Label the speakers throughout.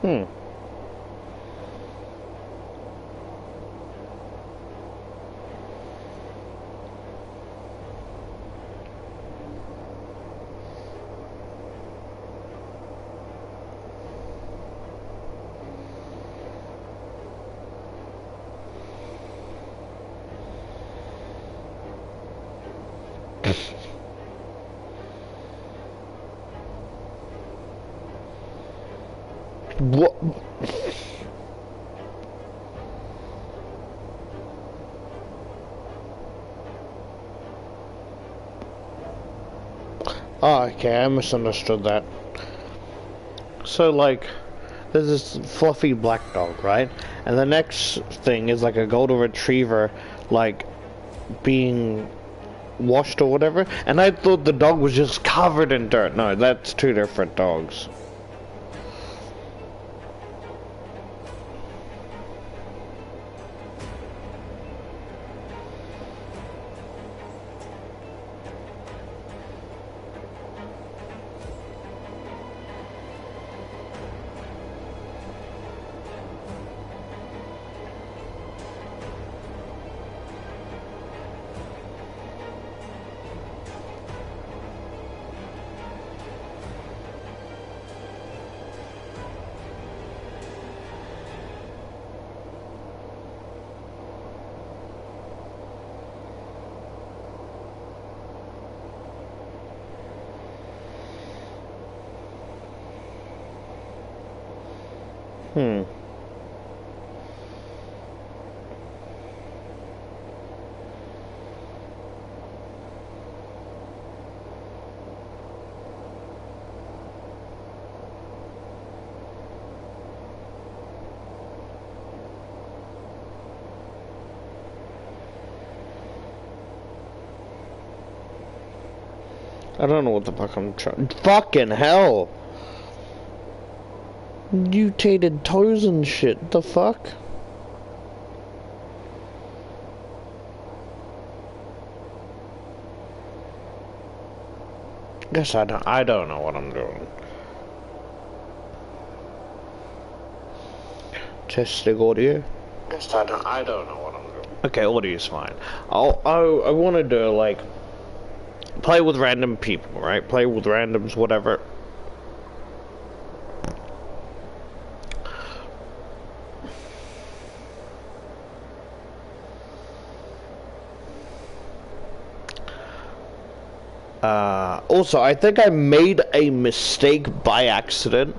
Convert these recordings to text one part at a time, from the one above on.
Speaker 1: Hmm. What? Oh, okay, I misunderstood that. So, like, there's this fluffy black dog, right? And the next thing is like a golden retriever, like, being washed or whatever. And I thought the dog was just covered in dirt. No, that's two different dogs. Hmm. I don't know what the fuck I'm trying. Fucking hell! Mutated toes and shit. The fuck? Guess I don't know what I'm doing. Testing audio. Guess I don't know what I'm doing. Okay, audio's fine. I wanted to like play with random people, right? Play with randoms, whatever. Also, I think I made a mistake by accident,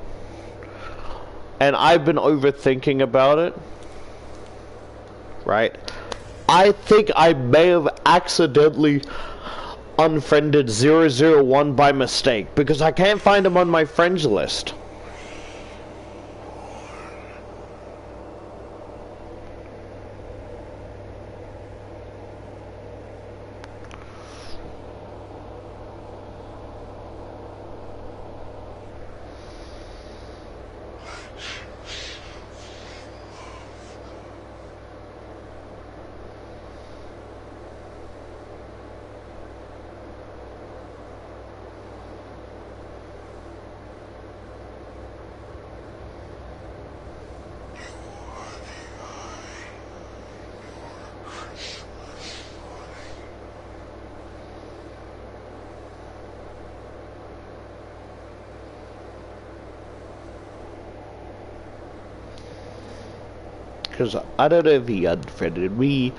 Speaker 1: and I've been overthinking about it, right? I think I may have accidentally unfriended 001 by mistake, because I can't find him on my friends list. Because I don't know if he unfriended me.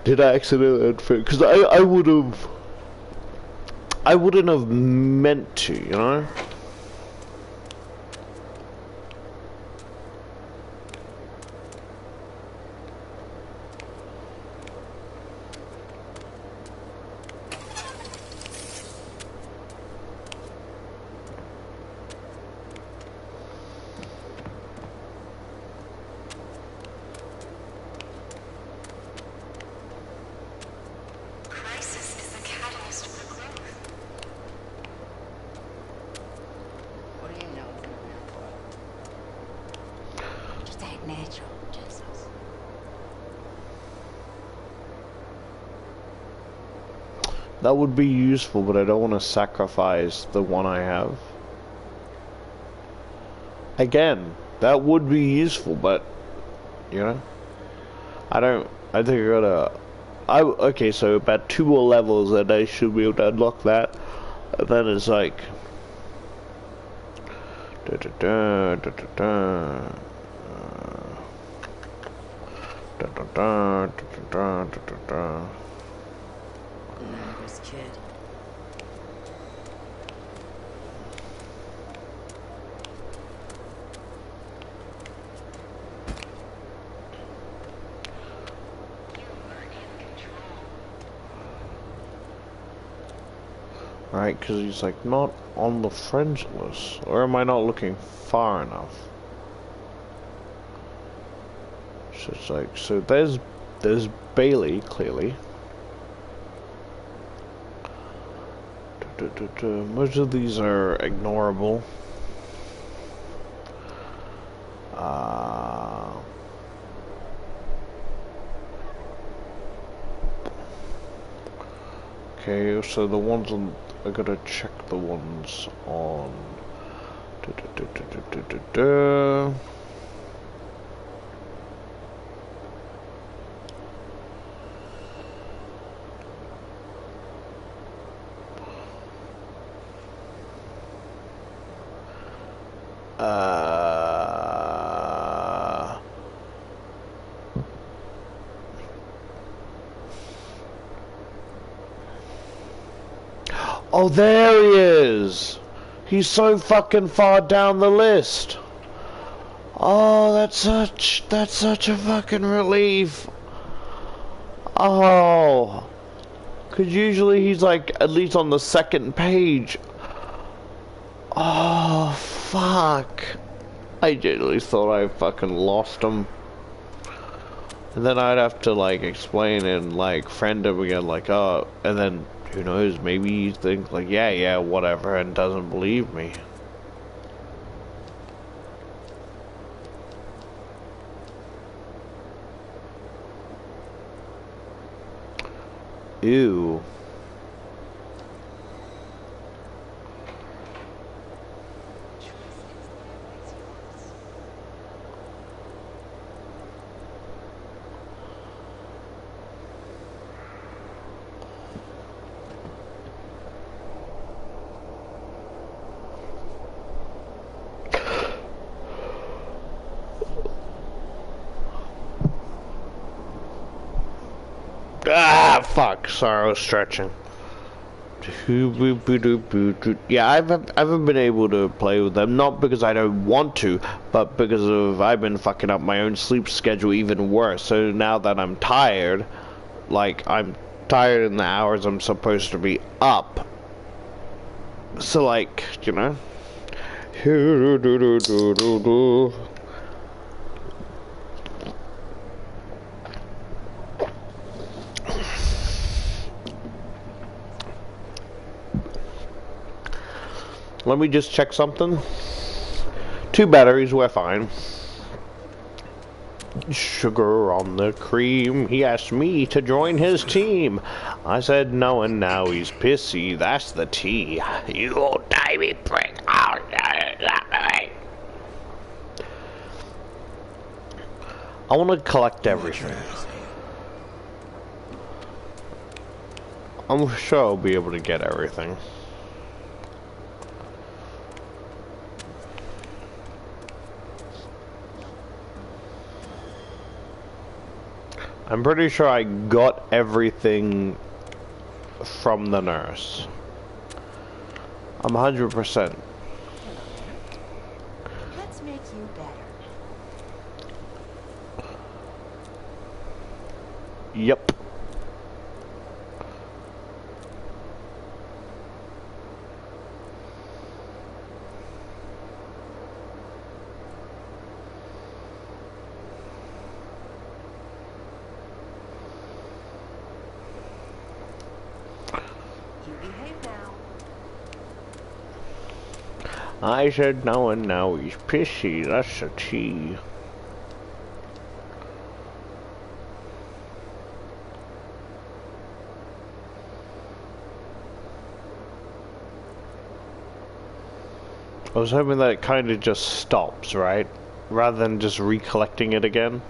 Speaker 1: Did I accidentally unfriend? Because I wouldn't have meant to, you know? That would be useful, but I don't want to sacrifice the one I have. Again, That would be useful, but you know, I think I gotta. Okay, so about 2 more levels, and I should be able to unlock that. And then it's like. Da, da, da, da, da, da. Da, da, da, da, da, da, da, da.
Speaker 2: This kid.
Speaker 1: Right, because he's like not on the friends list, or am I not looking far enough? So it's like, so there's Bailey clearly. Most of these are ignorable. Okay, so the ones on, I gotta check the ones on. Oh, there he is! He's so fucking far down the list. Oh, that's such a fucking relief. Oh, cause usually he's like at least on the second page. Oh, fuck. I genuinely thought I fucking lost him. And then I'd have to like explain and like friend him again, like, oh, and then who knows, maybe he thinks like, yeah, whatever, and doesn't believe me. Ew. Ah, fuck. Sorry, I was stretching. Yeah, I haven't been able to play with them, not because I don't want to, but because of I've been fucking up my own sleep schedule even worse. So now that I'm tired, like I'm tired in the hours I'm supposed to be up. So like, you know. Let me just check something. 2 batteries, we're fine. Sugar on the cream. He asked me to join his team. I said no, and now he's pissy. That's the tea. You old divey prick. I want to collect everything. I'm sure I'll be able to get everything. I'm pretty sure I got everything from the nurse. I'm 100%.
Speaker 2: Let's make you better.
Speaker 1: Yep. I said no, and now he's pissy. That's the tea. I was hoping that it kind of just stops, right? rather than just recollecting it again.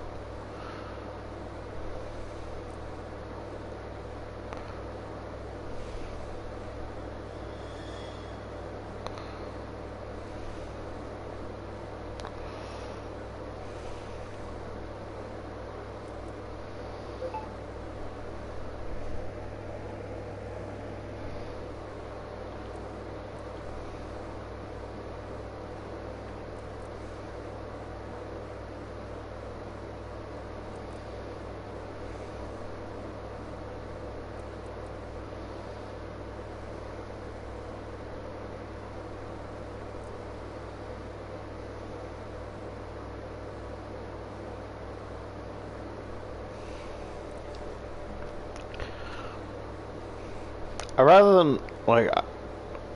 Speaker 1: Rather than, like,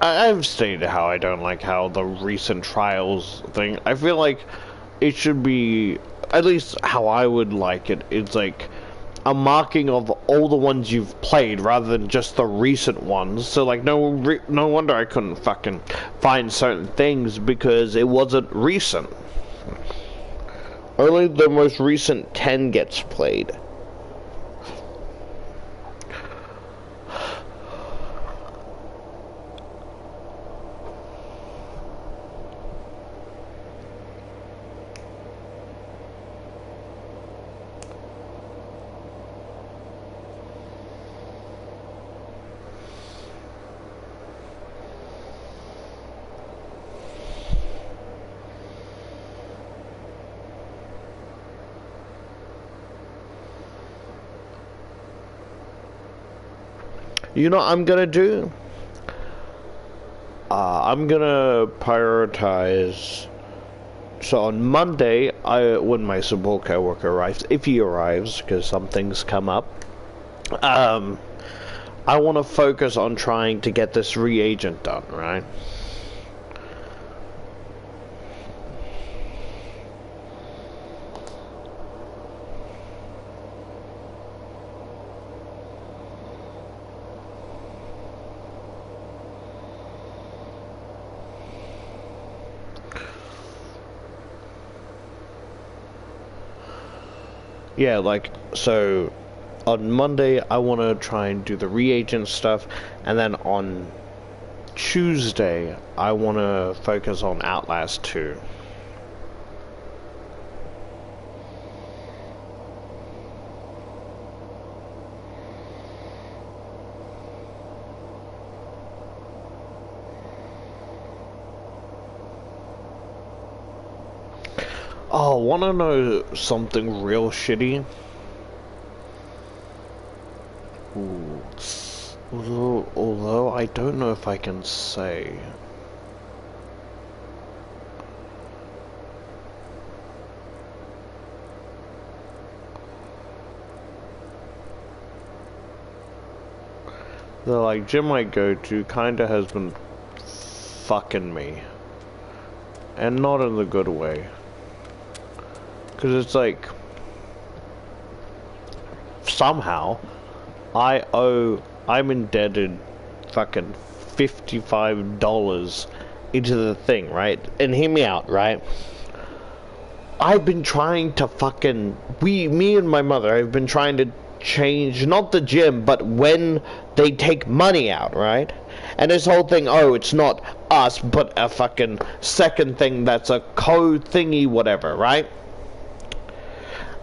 Speaker 1: I've stated how I don't like how the recent trials thing, I feel like it should be, at least how I would like it, it's like a marking of all the ones you've played rather than just the recent ones. So like no wonder I couldn't fucking find certain things because it wasn't recent. Only the most recent 10 gets played. You know what I'm gonna do? I'm gonna prioritize. So on Monday, when my support coworker arrives, if he arrives, because some things come up, I want to focus on trying to get this reagent done, right? Yeah, like, so on Monday I want to try and do the reagent stuff, and then on Tuesday I want to focus on OutLast 2. Oh, wanna know something real shitty? Ooh. Although I don't know if I can say. The like gym I go to kinda has been fucking me. And not in the good way. Because it's like, somehow, I'm indebted fucking $55 into the thing, right? And hear me out, right? I've been trying to fucking, me and my mother have been trying to change, not the gym, but when they take money out, right? And this whole thing, oh, it's not us, but a fucking second thing that's a code thingy, whatever, right?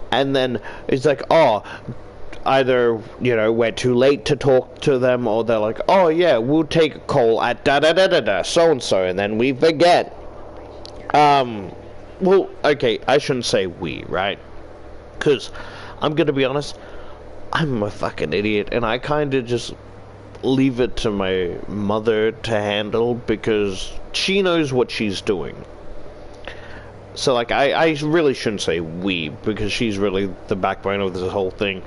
Speaker 1: And then it's like, oh, either, you know, we're too late to talk to them, or they're like, oh yeah, we'll take a call at da-da-da-da-da, so-and-so, and then we forget. Well, okay, I shouldn't say we, right? Because, I'm gonna be honest, I'm a fucking idiot, and I kinda just leave it to my mother to handle, because she knows what she's doing. So, like, I really shouldn't say we, because she's really the backbone of this whole thing.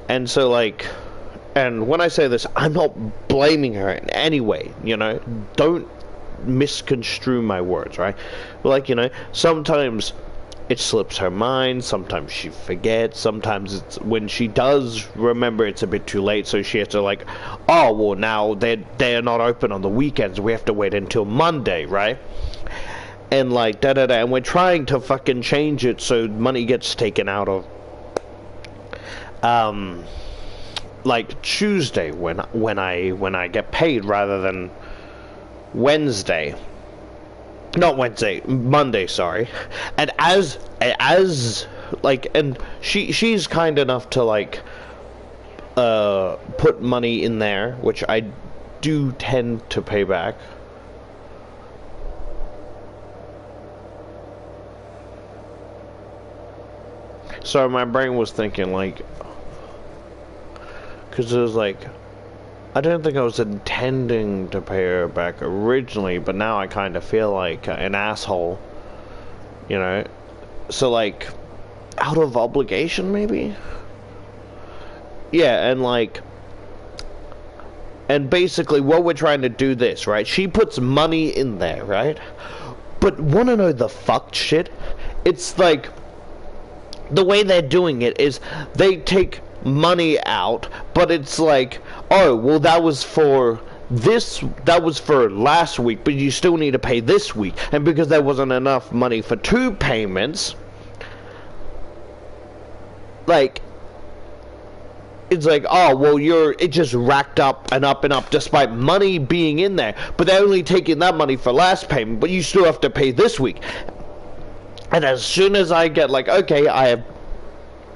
Speaker 1: And so, like, and when I say this, I'm not blaming her in any way, you know? Don't misconstrue my words, right? Like, you know, sometimes it slips her mind, sometimes she forgets, sometimes it's when she does remember it's a bit too late, so she has to, like, oh, well, now they're not open on the weekends, we have to wait until Monday, right? and like da da da, and we're trying to fucking change it so money gets taken out of like Tuesday when I get paid rather than Wednesday. Not Wednesday, Monday, sorry. And as like, and she's kind enough to like put money in there, which I do tend to pay back. So my brain was thinking like, because it was like, I didn't think I was intending to pay her back originally, but now I kind of feel like an asshole, you know? So like, out of obligation maybe? Yeah, and like, and basically what we're trying to do this, right? She puts money in there, right? But wanna know the fucked shit? It's like, the way they're doing it is they take money out, but it's like, oh, well, that was for last week, but you still need to pay this week. And because there wasn't enough money for 2 payments, like, it's like, oh, well, it just racked up and up and up despite money being in there, but they're only taking that money for last payment, but you still have to pay this week. And as soon as I get like, okay, I have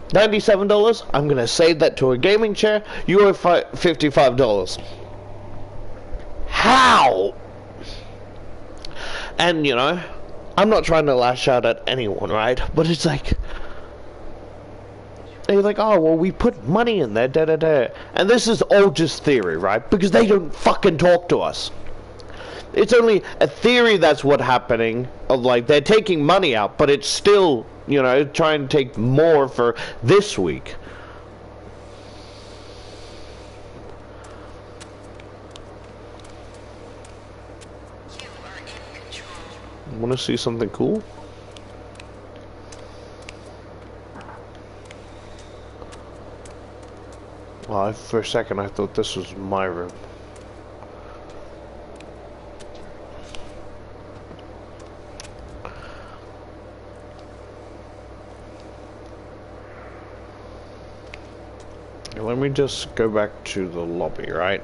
Speaker 1: $97, I'm gonna save that to a gaming chair, you owe $55. How? And you know, I'm not trying to lash out at anyone, right? But it's like, they're like, oh, well, we put money in there, da da da. And this is all just theory, right? Because they don't fucking talk to us. It's only a theory that's what's happening, of like, they're taking money out, but it's still, you know, trying to take more for this week. Want to see something cool? Well, for a second I thought this was my room. Let me just go back to the lobby, right?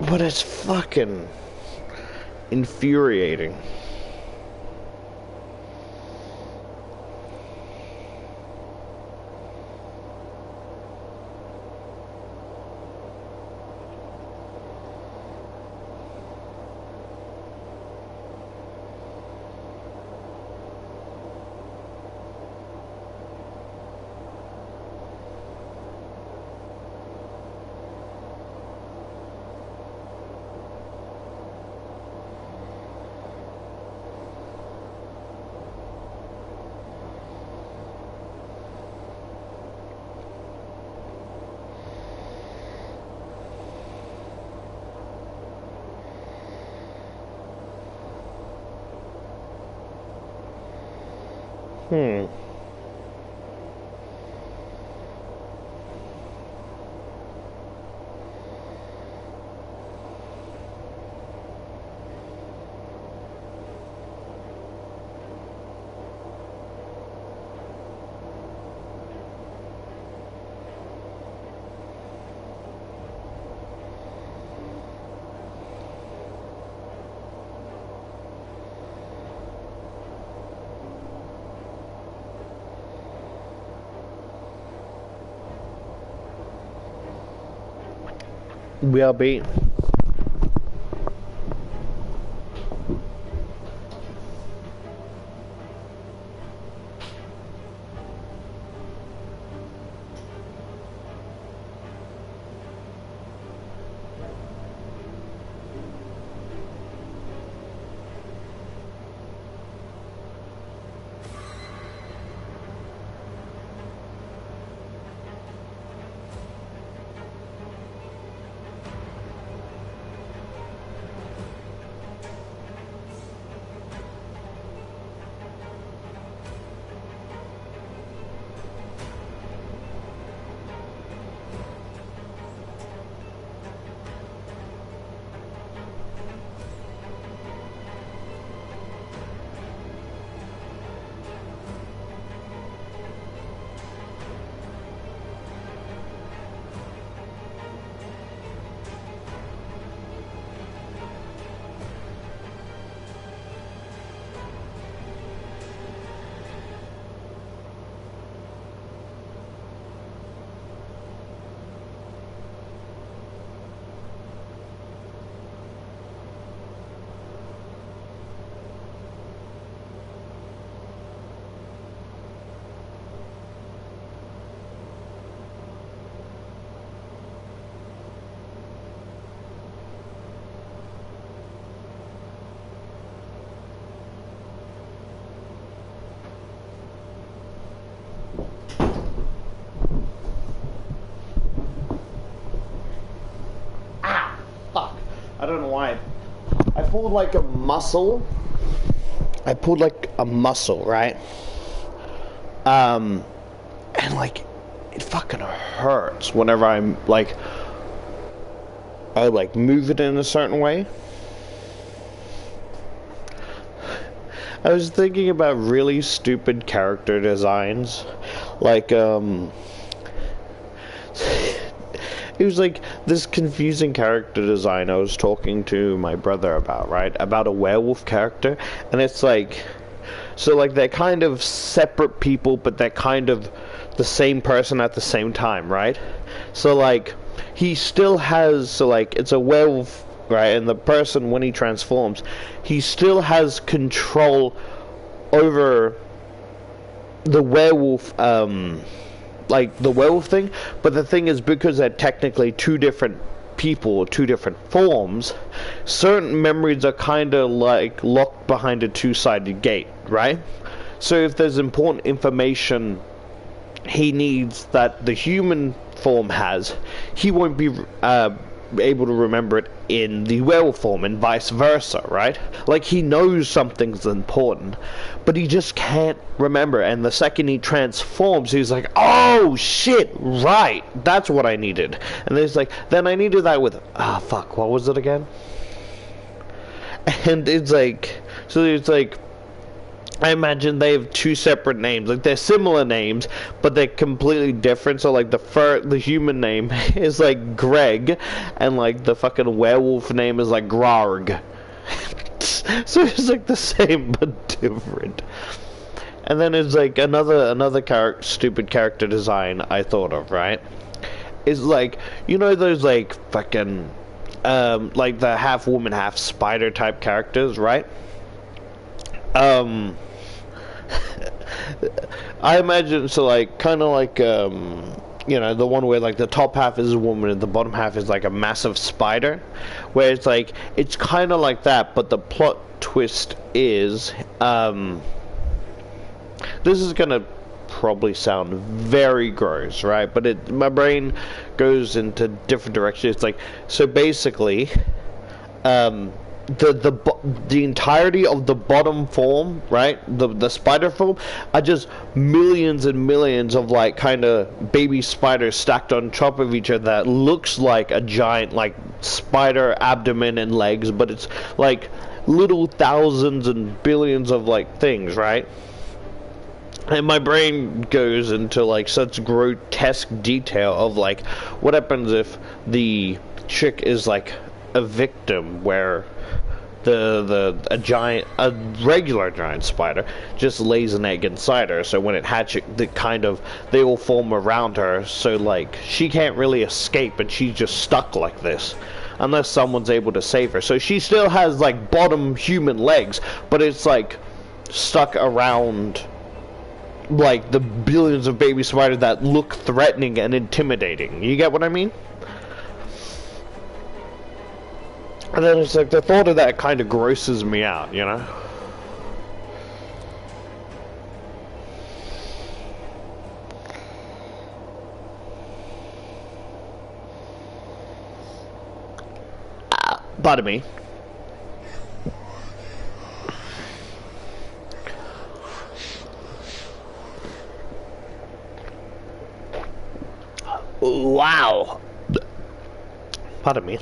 Speaker 1: But it's fucking infuriating. We are beat. pulled like a muscle. I pulled like a muscle, right? And like it fucking hurts whenever I like move it in a certain way. I was thinking about really stupid character designs, like it was like this confusing character design I was talking to my brother about, right? About a werewolf character, and it's like, so like they're kind of separate people, but they're kind of the same person at the same time, right? So like he still has, so like it's a werewolf, right? And the person, when he transforms, he still has control over the werewolf, like the werewolf thing, but the thing is, because they're technically two different people, two different forms, certain memories are kind of like locked behind a two-sided gate, right? So if there's important information he needs that the human form has, he won't be able to remember it in the werewolf form, and vice versa, right? Like, he knows something's important, but he just can't remember, and the second he transforms, he's like, oh shit, right, that's what I needed. And then he's like, then I needed that with, fuck, what was it again? And it's like, so it's like, I imagine they have two separate names. Like, they're similar names, but they're completely different. So, like, the human name is, like, Greg, and, like, the fucking werewolf name is, like, Grarg. So it's, like, the same, but different. And then it's, like, another stupid character design I thought of, right? Is, like, you know those, like, fucking, like, the half woman, half spider type characters, right? I imagine, so like, kind of like, you know, the one where like the top half is a woman and the bottom half is like a massive spider, where it's like, it's kind of like that, but the plot twist is, this is gonna probably sound very gross, right? But my brain goes into different directions. It's like, so basically, the entirety of the bottom form, right, the spider form, are just millions and millions of like kind of baby spiders stacked on top of each other that looks like a giant like spider abdomen and legs, but it's like little thousands and billions of like things, right? And my brain goes into like such grotesque detail of like, what happens if the chick is like a victim where a regular giant spider just lays an egg inside her, so when it hatches, they all form around her, so like she can't really escape, and she's just stuck like this unless someone's able to save her. So she still has like bottom human legs, but it's like stuck around like the billions of baby spiders that look threatening and intimidating. You get what I mean? And then it's like, the thought of that kind of grosses me out, you know? Pardon me. Wow. Pardon me.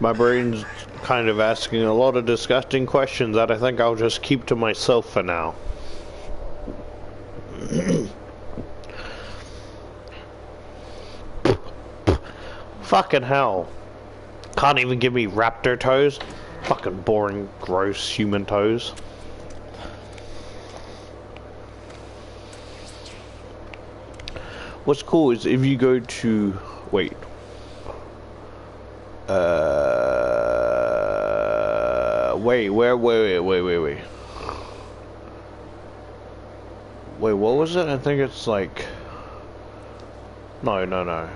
Speaker 1: My brain's kind of asking a lot of disgusting questions that I think I'll just keep to myself for now. Fucking hell. Can't even give me raptor toes? Fucking boring, gross human toes. What's cool is if you go to... Wait, wait, wait. Wait, what was it? I think it's like... No, no, no.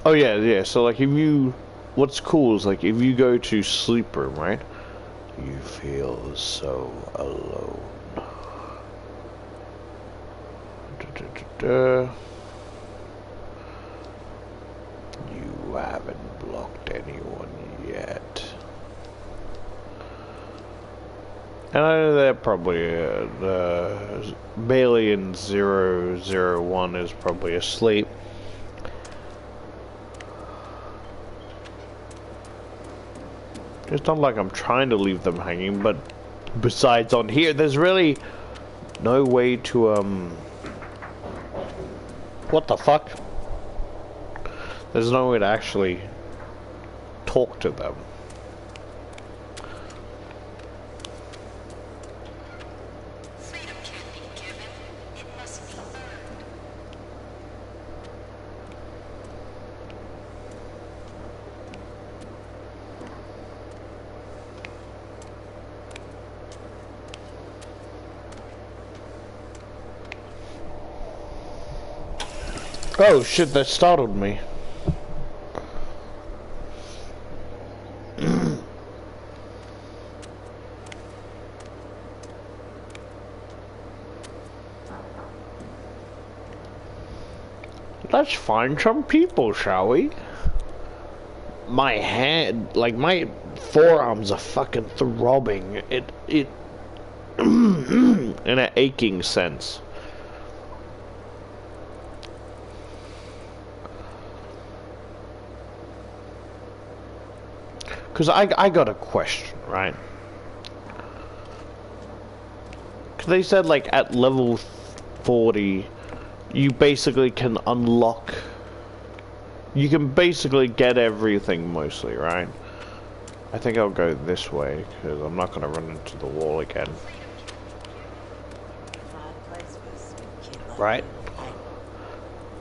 Speaker 1: Oh yeah, yeah. So like, if you, what's cool is like if you go to sleep room, right? You feel so alone. You haven't blocked anyone yet. And I know that probably the Bailey in 001 is probably asleep. It's not like I'm trying to leave them hanging, but besides on here, there's really no way to, what the fuck? There's no way to actually talk to them.
Speaker 2: Freedom can't be given, it must be earned.
Speaker 1: Oh shit, that startled me. Let's find some people, shall we? My hand, like my forearms are fucking throbbing. It in an aching sense. Cause I got a question, right? Cause they said like at level 40, you basically can unlock. You can basically get everything mostly, right? I think I'll go this way because I'm not gonna run into the wall again. Right?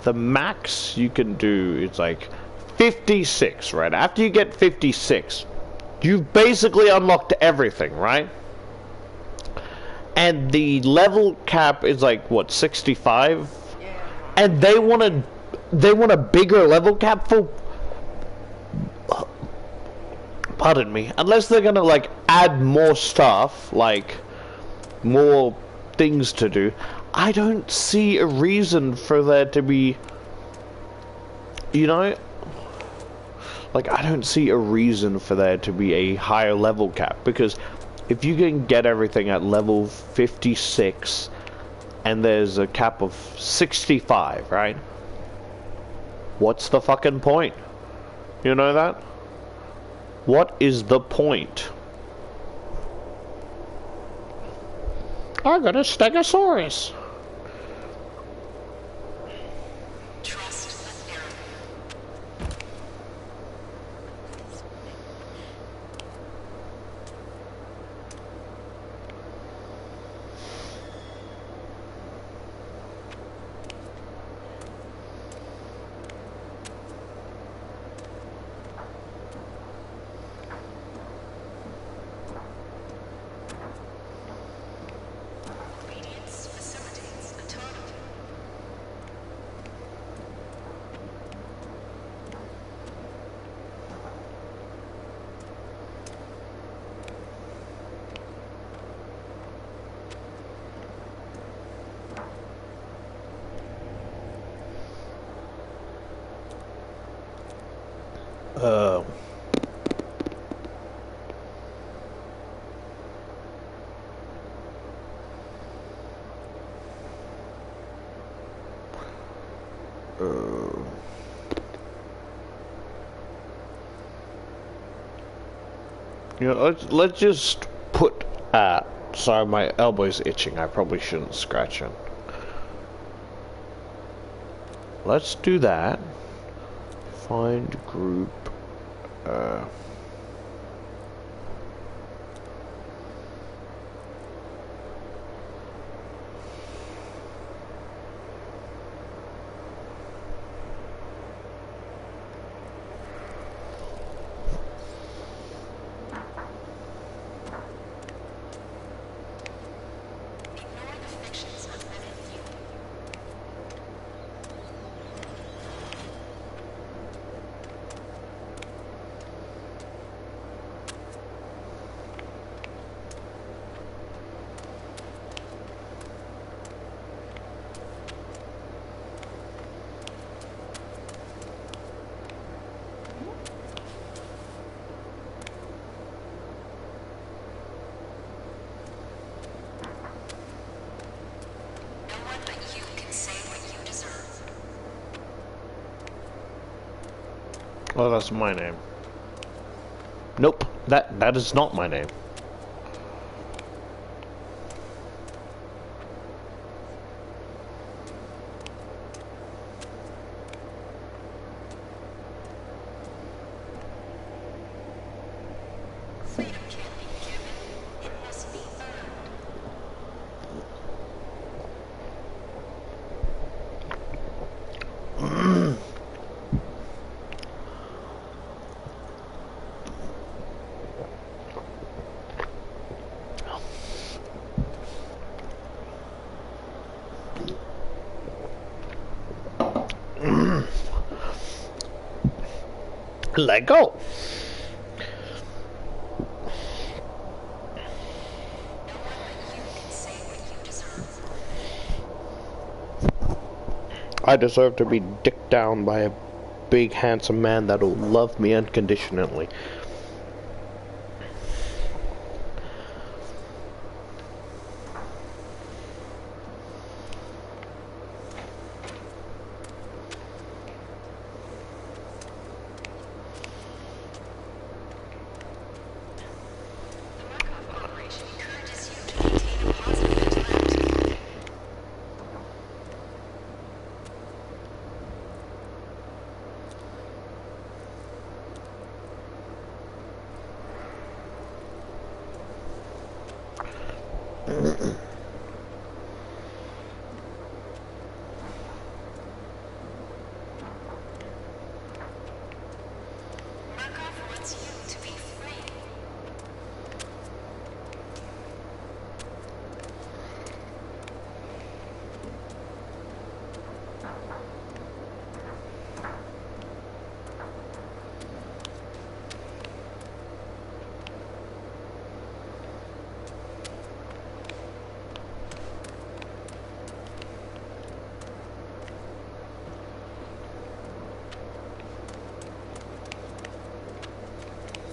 Speaker 1: The max you can do is like 56, right? After you get 56, you've basically unlocked everything, right? And the level cap is like what, 65? And they want a bigger level cap for, pardon me, unless they're gonna like add more stuff, like more things to do. I don't see a reason for there to be, you know, like I don't see a reason for there to be a higher level cap, because if you can get everything at level 56 and there's a cap of 65, right? What's the fucking point? You know that? What is the point? I got a Stegosaurus.
Speaker 2: Trust the therapy. Obedience facilitates autonomy.
Speaker 1: Uh, you know, let's just put sorry, my elbow's itching. I probably shouldn't scratch it. Let's do that. Find group.
Speaker 2: Ignore the fictions embedded in you.
Speaker 1: Oh, that's my name. Nope, that is not my name.
Speaker 2: Freedom can't be given. It must be earned.
Speaker 1: Let go.
Speaker 2: No one but you can say what you deserve.
Speaker 1: I deserve to be dicked down by a big handsome man that'll love me unconditionally.
Speaker 2: The Markov operation encourages you to maintain a positive mental attitude. Markov wants you to be free.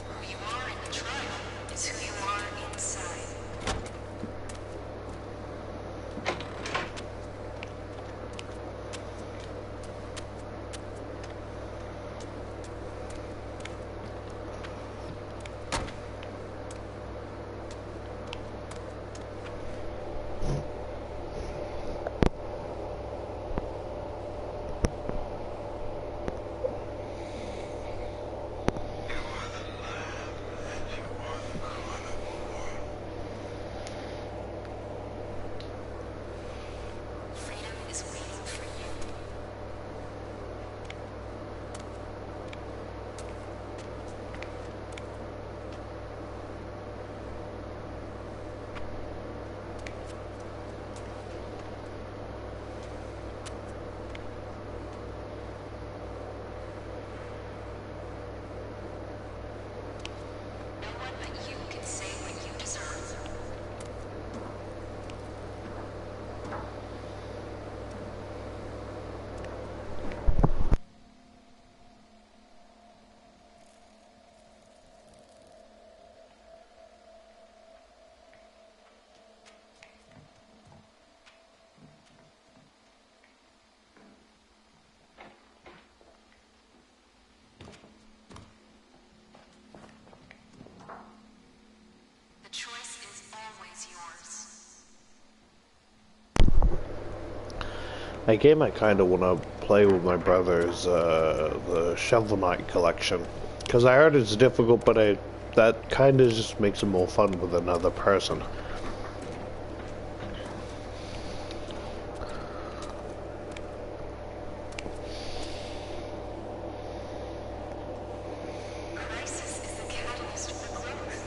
Speaker 2: Who you are in the trial is who you are inside. Freedom is waiting for you. No one but you can say what you deserve. The choice is always yours.
Speaker 1: A game I kind of want to play with my brother is the Shovel Knight collection. Because I heard it's difficult, but that kind of just makes it more fun with another person.
Speaker 2: Crisis is the catalyst for growth.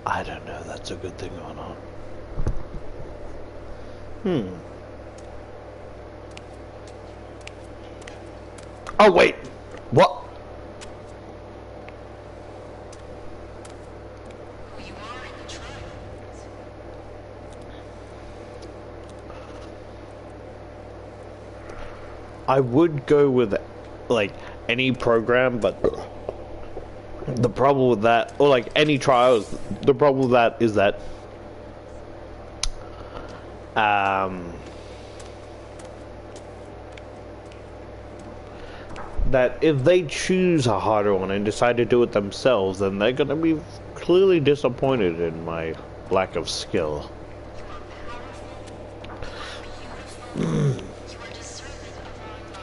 Speaker 1: I don't know if that's a good thing or not. Hmm. Oh, wait! What?
Speaker 2: Who you are in the trial.
Speaker 1: I would go with like any program, but the problem with that, or like any trials, the problem with that is that um, that if they choose a harder one and decide to do it themselves, then they're gonna be clearly disappointed in my lack of skill.
Speaker 2: You are beautiful. You are deserving of our love.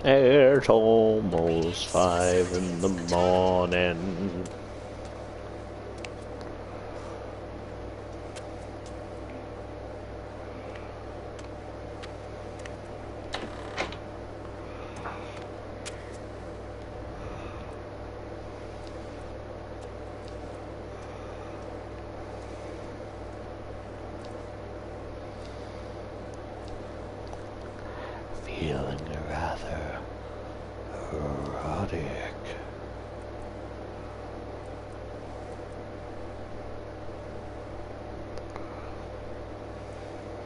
Speaker 1: It's almost 5 in the morning. Feeling rather erotic.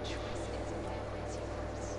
Speaker 2: Choice is always yours.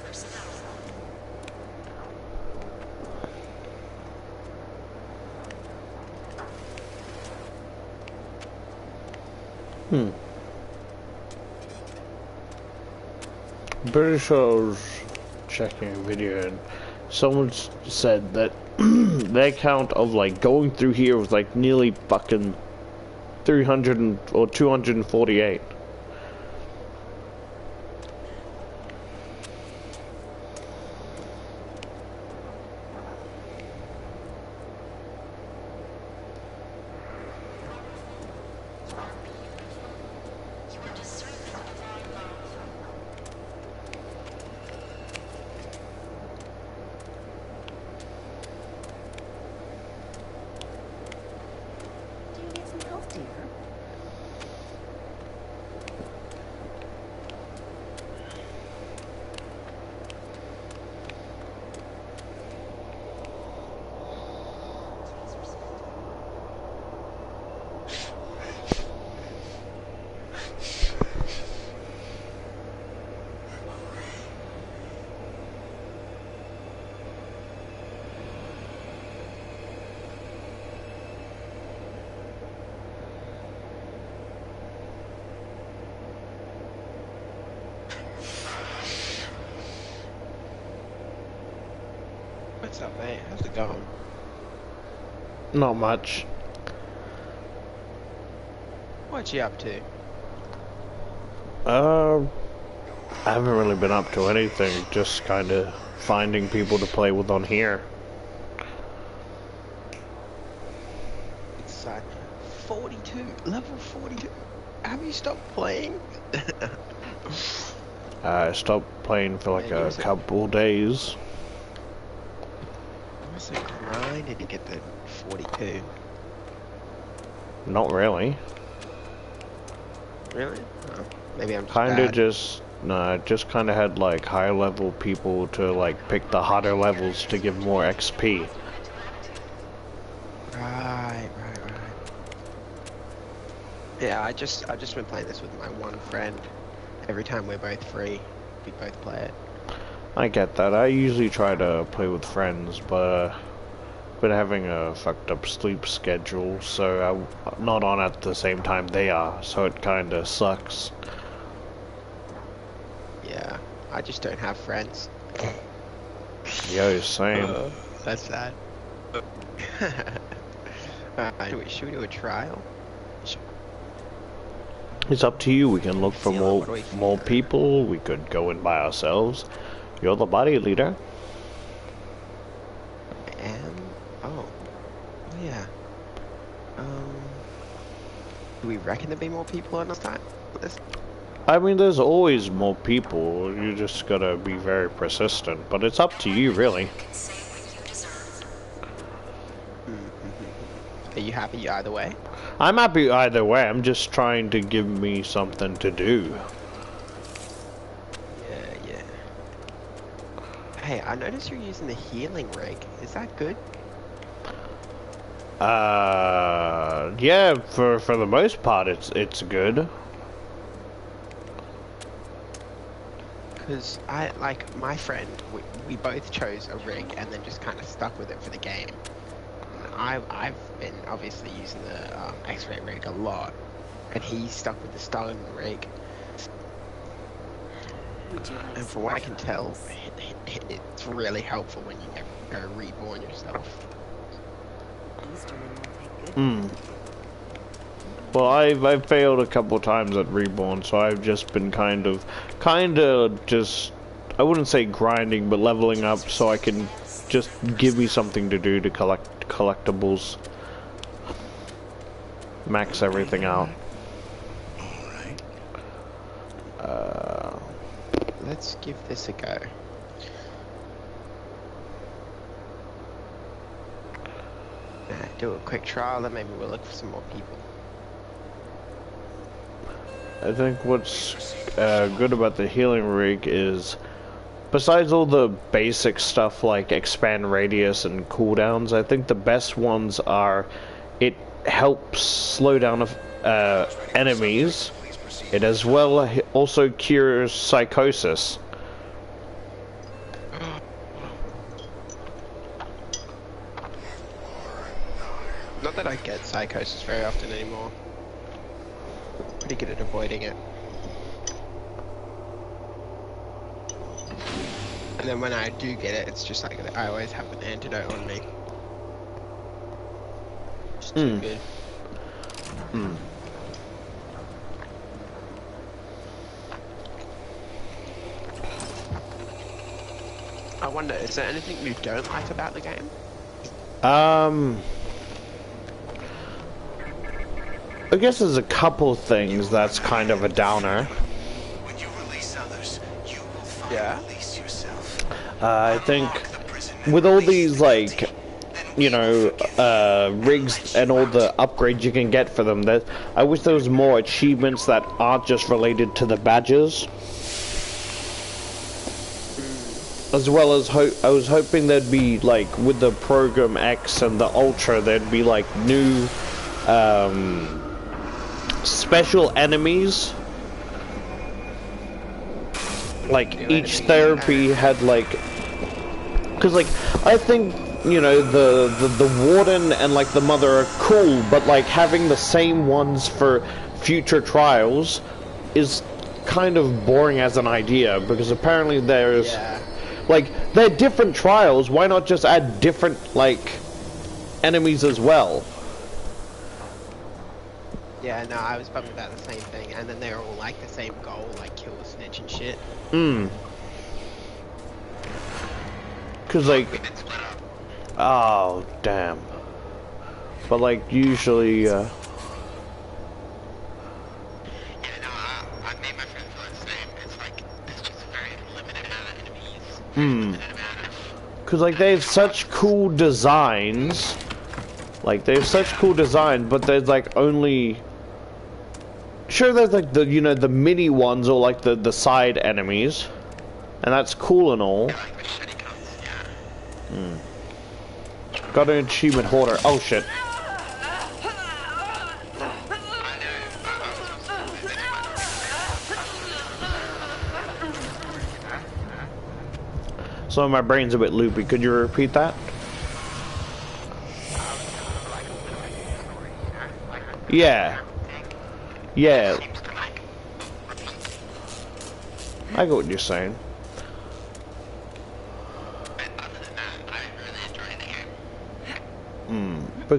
Speaker 2: Personnel.
Speaker 1: Pretty sure I was checking a video and someone said that their count of like going through here was like nearly fucking 300 or 248.
Speaker 2: You are deserving of our love.
Speaker 3: Do you need some help, dear?
Speaker 4: What's up, mate? How's it going?
Speaker 1: Not much.
Speaker 4: What you up to?
Speaker 1: I haven't really been up to anything, just kind of finding people to play with on here.
Speaker 4: It's 42, level 42. Have you stopped playing?
Speaker 1: I stopped playing for like
Speaker 4: Man, you
Speaker 1: a
Speaker 4: was a-
Speaker 1: couple days.
Speaker 4: I must have grinded to get the 42.
Speaker 1: Not really.
Speaker 4: Really? Oh, maybe I'm just
Speaker 1: Kinda
Speaker 4: bad.
Speaker 1: just, no, just kinda had like high level people to like pick the harder levels to give more XP.
Speaker 4: Right. Yeah, I just been playing this with my one friend. Every time we're both free, we both play it.
Speaker 1: I get that. I usually try to play with friends, but been having a fucked up sleep schedule, so I'm not on at the same time they are, so it kinda sucks.
Speaker 4: Yeah, I just don't have friends.
Speaker 1: Yo, same.
Speaker 4: That's sad. Should we do a trial?
Speaker 1: It's up to you. We can look for
Speaker 4: What do we
Speaker 1: more
Speaker 4: fear?
Speaker 1: people. We could go in by ourselves. You're the body leader.
Speaker 4: And oh yeah. Do we reckon there'll be more people on this time?
Speaker 1: I mean, there's always more people. You just gotta be very persistent. But it's up to you, really.
Speaker 2: Can say what you deserve.
Speaker 4: Are you happy either way?
Speaker 1: I'm happy either way. I'm just trying to give me something to do.
Speaker 4: Yeah. Hey, I noticed you're using the healing rig. Is that good?
Speaker 1: Yeah. For the most part, it's good.
Speaker 4: Because my friend, we both chose a rig and then just kind of stuck with it for the game. I've been obviously using the X-ray rig a lot, and he stuck with the stone rig.
Speaker 3: Would you like
Speaker 4: And
Speaker 3: some
Speaker 4: from what I can
Speaker 3: more
Speaker 4: tell,
Speaker 3: pills?
Speaker 4: it's really helpful when you go reborn yourself.
Speaker 3: Eastern will take good.
Speaker 1: Hmm. Well, I've failed a couple times at Reborn, so I've just been kind of just, I wouldn't say grinding, but leveling up so I can just give me something to do to collect collectibles, max everything out.
Speaker 4: Let's give this a go. Do a quick trial, then maybe we'll look for some more people.
Speaker 1: I think what's good about the healing rig is, besides all the basic stuff like expand radius and cooldowns, I think the best ones are it helps slow down enemies. It as well also cures psychosis.
Speaker 4: Not that I get psychosis very often anymore. Pretty good at avoiding it. And then when I do get it, it's just like I always have an antidote on me. Just too good. I wonder, is there anything you don't like about the game?
Speaker 1: I guess there's a couple things that's kind of a downer.
Speaker 5: When you release others, you will find
Speaker 4: Yeah.
Speaker 5: release yourself.
Speaker 1: I think with all these, like, you know, rigs and all the upgrades you can get for them, that I wish there was more achievements that aren't just related to the badges. As well as I was hoping there'd be, like, with the Program X and the Ultra, there'd be like new special enemies. Like each therapy had like, because like I think, you know, the Warden and like the Mother are cool, but like having the same ones for future trials is kind of boring as an idea, because apparently there's like, they're different trials. Why not just add different like enemies as well?
Speaker 4: Yeah, no, I was bummed about the same thing, and then they're all like the same goal, like kill the snitch and shit.
Speaker 1: Cause like, oh damn. But like usually,
Speaker 5: Yeah, no, I made my friends feel the same. It's like, it's just a very limited amount of enemies. Limited amount of...
Speaker 1: cause like they have such cool designs. Like they have such cool designs, but there's like only. Sure, there's like the, you know, the mini ones or like the side enemies, and that's cool and all.
Speaker 5: Like machete guns, yeah.
Speaker 1: Got an achievement hoarder. Oh shit. So my brain's a bit loopy. Could you repeat that? Yeah. Yeah.
Speaker 5: Seems to like repeat.
Speaker 1: I get what you're saying.
Speaker 5: But other than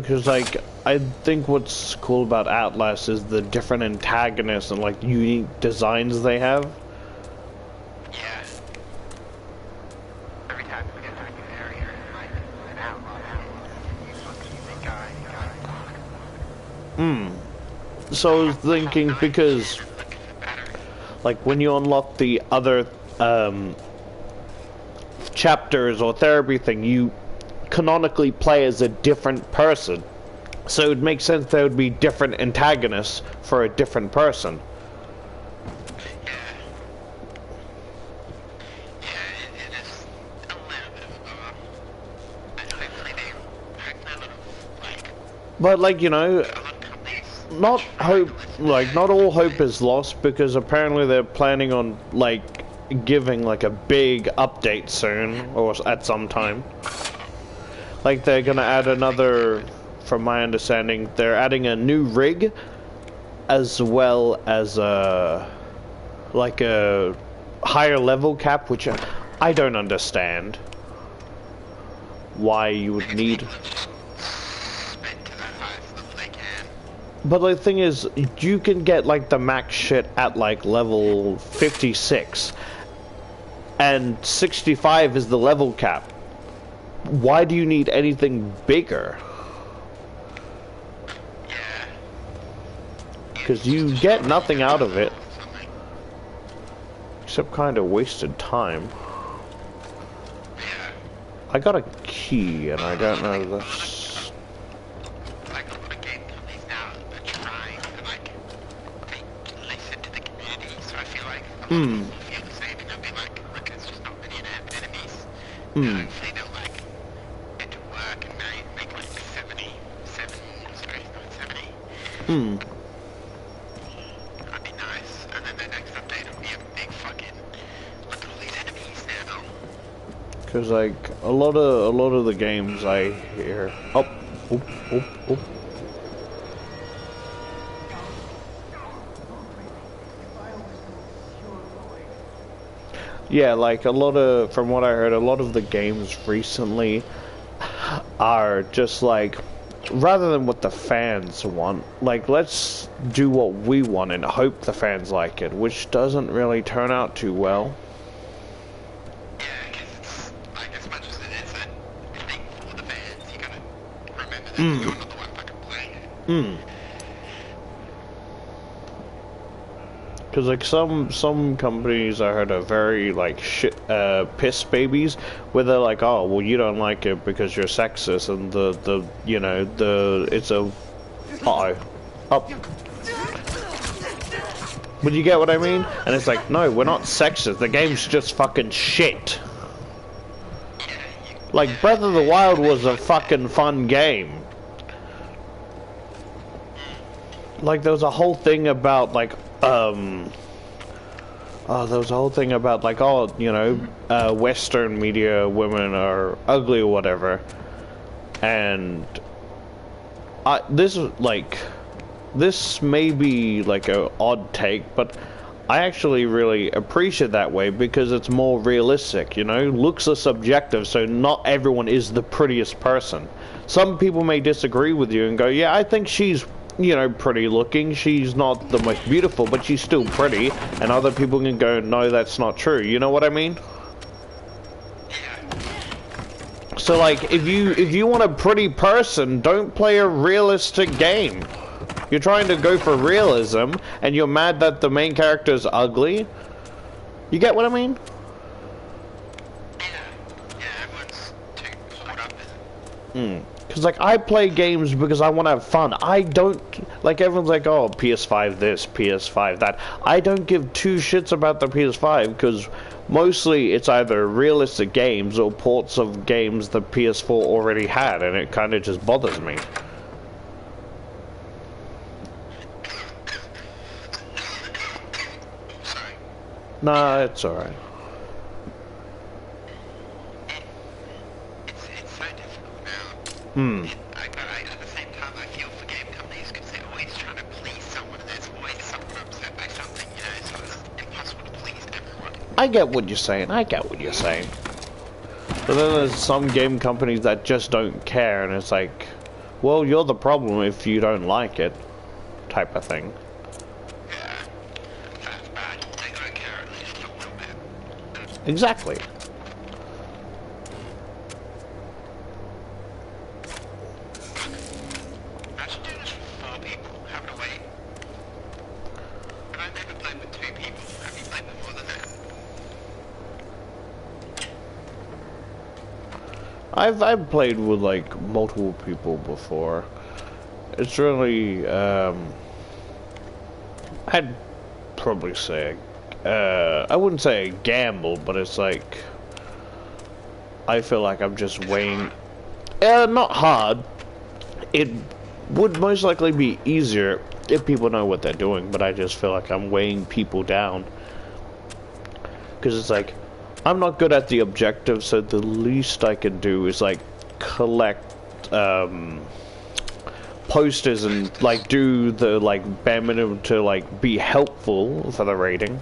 Speaker 1: because like I think what's cool about Outlast is the different antagonists and like unique designs they have.
Speaker 5: Yeah. Every time we get back in the area, like an outlaw, you fucking guy.
Speaker 1: So I was thinking because
Speaker 5: Looking for better.
Speaker 1: like when you unlock the other chapters or therapy thing, you canonically play as a different person. So it would make sense there would be different antagonists for a different person.
Speaker 5: Yeah, it is a little bit of a bummer. And hopefully a lot of, like,
Speaker 1: But like, you know,
Speaker 5: a lot of companies.
Speaker 1: not hope, like not all hope is lost, because apparently they're planning on like giving like a big update soon or at some time. Like they're gonna add another, from my understanding, they're adding a new rig as well as like a higher level cap, which I don't understand why you would need.
Speaker 5: Spent to the highest level they can.
Speaker 1: But the thing is, you can get like the max shit at like level 56, and 65 is the level cap. Why do you need anything bigger?
Speaker 5: Yeah.
Speaker 1: Because you get nothing out of it,
Speaker 5: Something.
Speaker 1: except kind of wasted time.
Speaker 5: Yeah.
Speaker 1: I got a key, and I don't know this.
Speaker 5: Like a lot of game companies now are trying to like listen to the community, so I feel like a lot of people feel the same, and they'll be like, look, it's just not many enemies. Hopefully they'll like get to work and make like 70. That'd be nice. And then the next update will be a big fucking look at all these enemies now.
Speaker 1: Because like a lot of the games I hear. Oh. Yeah, like a lot of, from what I heard, a lot of the games recently are just like, rather than what the fans want, like let's do what we want and hope the fans like it, which doesn't really turn out too well.
Speaker 5: Yeah, because it's like as much as it is a thing for the fans, you gotta remember that you're not the one fucking playing it.
Speaker 1: Because like some companies I heard are very like shit piss babies, where they're like, oh well, you don't like it because you're sexist, and the you know the it's a up. But you get what I mean? And it's like, no, we're not sexist. The game's just fucking shit. Like Breath of the Wild was a fucking fun game. Like there was a whole thing about like there was a whole thing about like, oh, you know, Western media women are ugly or whatever, and this may be like a odd take, but I actually really appreciate that way because it's more realistic, you know? Looks are subjective, so not everyone is the prettiest person. Some people may disagree with you and go, yeah, I think she's, you know, pretty looking. She's not the most beautiful, but she's still pretty. And other people can go, no, that's not true. You know what I mean? So like, if you want a pretty person, don't play a realistic game. You're trying to go for realism, and you're mad that the main character's ugly. You get what I mean?
Speaker 5: Yeah, everyone's too caught up in it.
Speaker 1: Because like, I play games because I want to have fun. I don't, like, everyone's like, oh, PS5 this, PS5 that. I don't give two shits about the PS5 because mostly it's either realistic games or ports of games the PS4 already had, and it kind of just bothers me.
Speaker 5: Sorry.
Speaker 1: Nah, it's alright.
Speaker 5: It's so difficult now. But at the same time, I feel for game companies because they're always trying to please someone, and there's always someone upset by something, you know, so it's impossible to please everyone.
Speaker 1: I get what you're saying. I get what you're saying. But then there's some game companies that just don't care, and it's like, well, you're the problem if you don't like it, type of thing.
Speaker 5: Yeah. That's bad. They gotta care at least a little bit.
Speaker 1: Exactly.
Speaker 5: Imagine doing this with 4 people, having to wait. And I've never played with 2 people. Have you played with more than that?
Speaker 1: I've played with like multiple people before. It's really I'd probably say I wouldn't say a gamble, but it's like I feel like I'm just weighing. Not hard. It would most likely be easier if people know what they're doing, but I just feel like I'm weighing people down because it's like I'm not good at the objective, so the least I can do is like collect posters and like do the like bare minimum to like be helpful for the rating.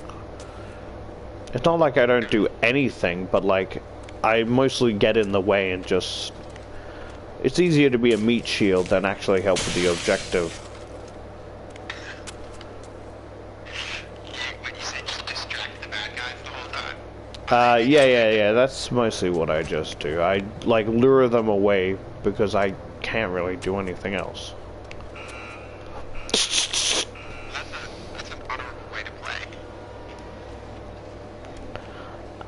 Speaker 1: It's not like I don't do anything, but like I mostly get in the way and just... It's easier to be a meat shield than actually help with the objective.
Speaker 5: When you say just distract the bad guys the whole time.
Speaker 1: Yeah, that's mostly what I just do. I like lure them away because I can't really do anything else.
Speaker 5: That's an honorable way to play.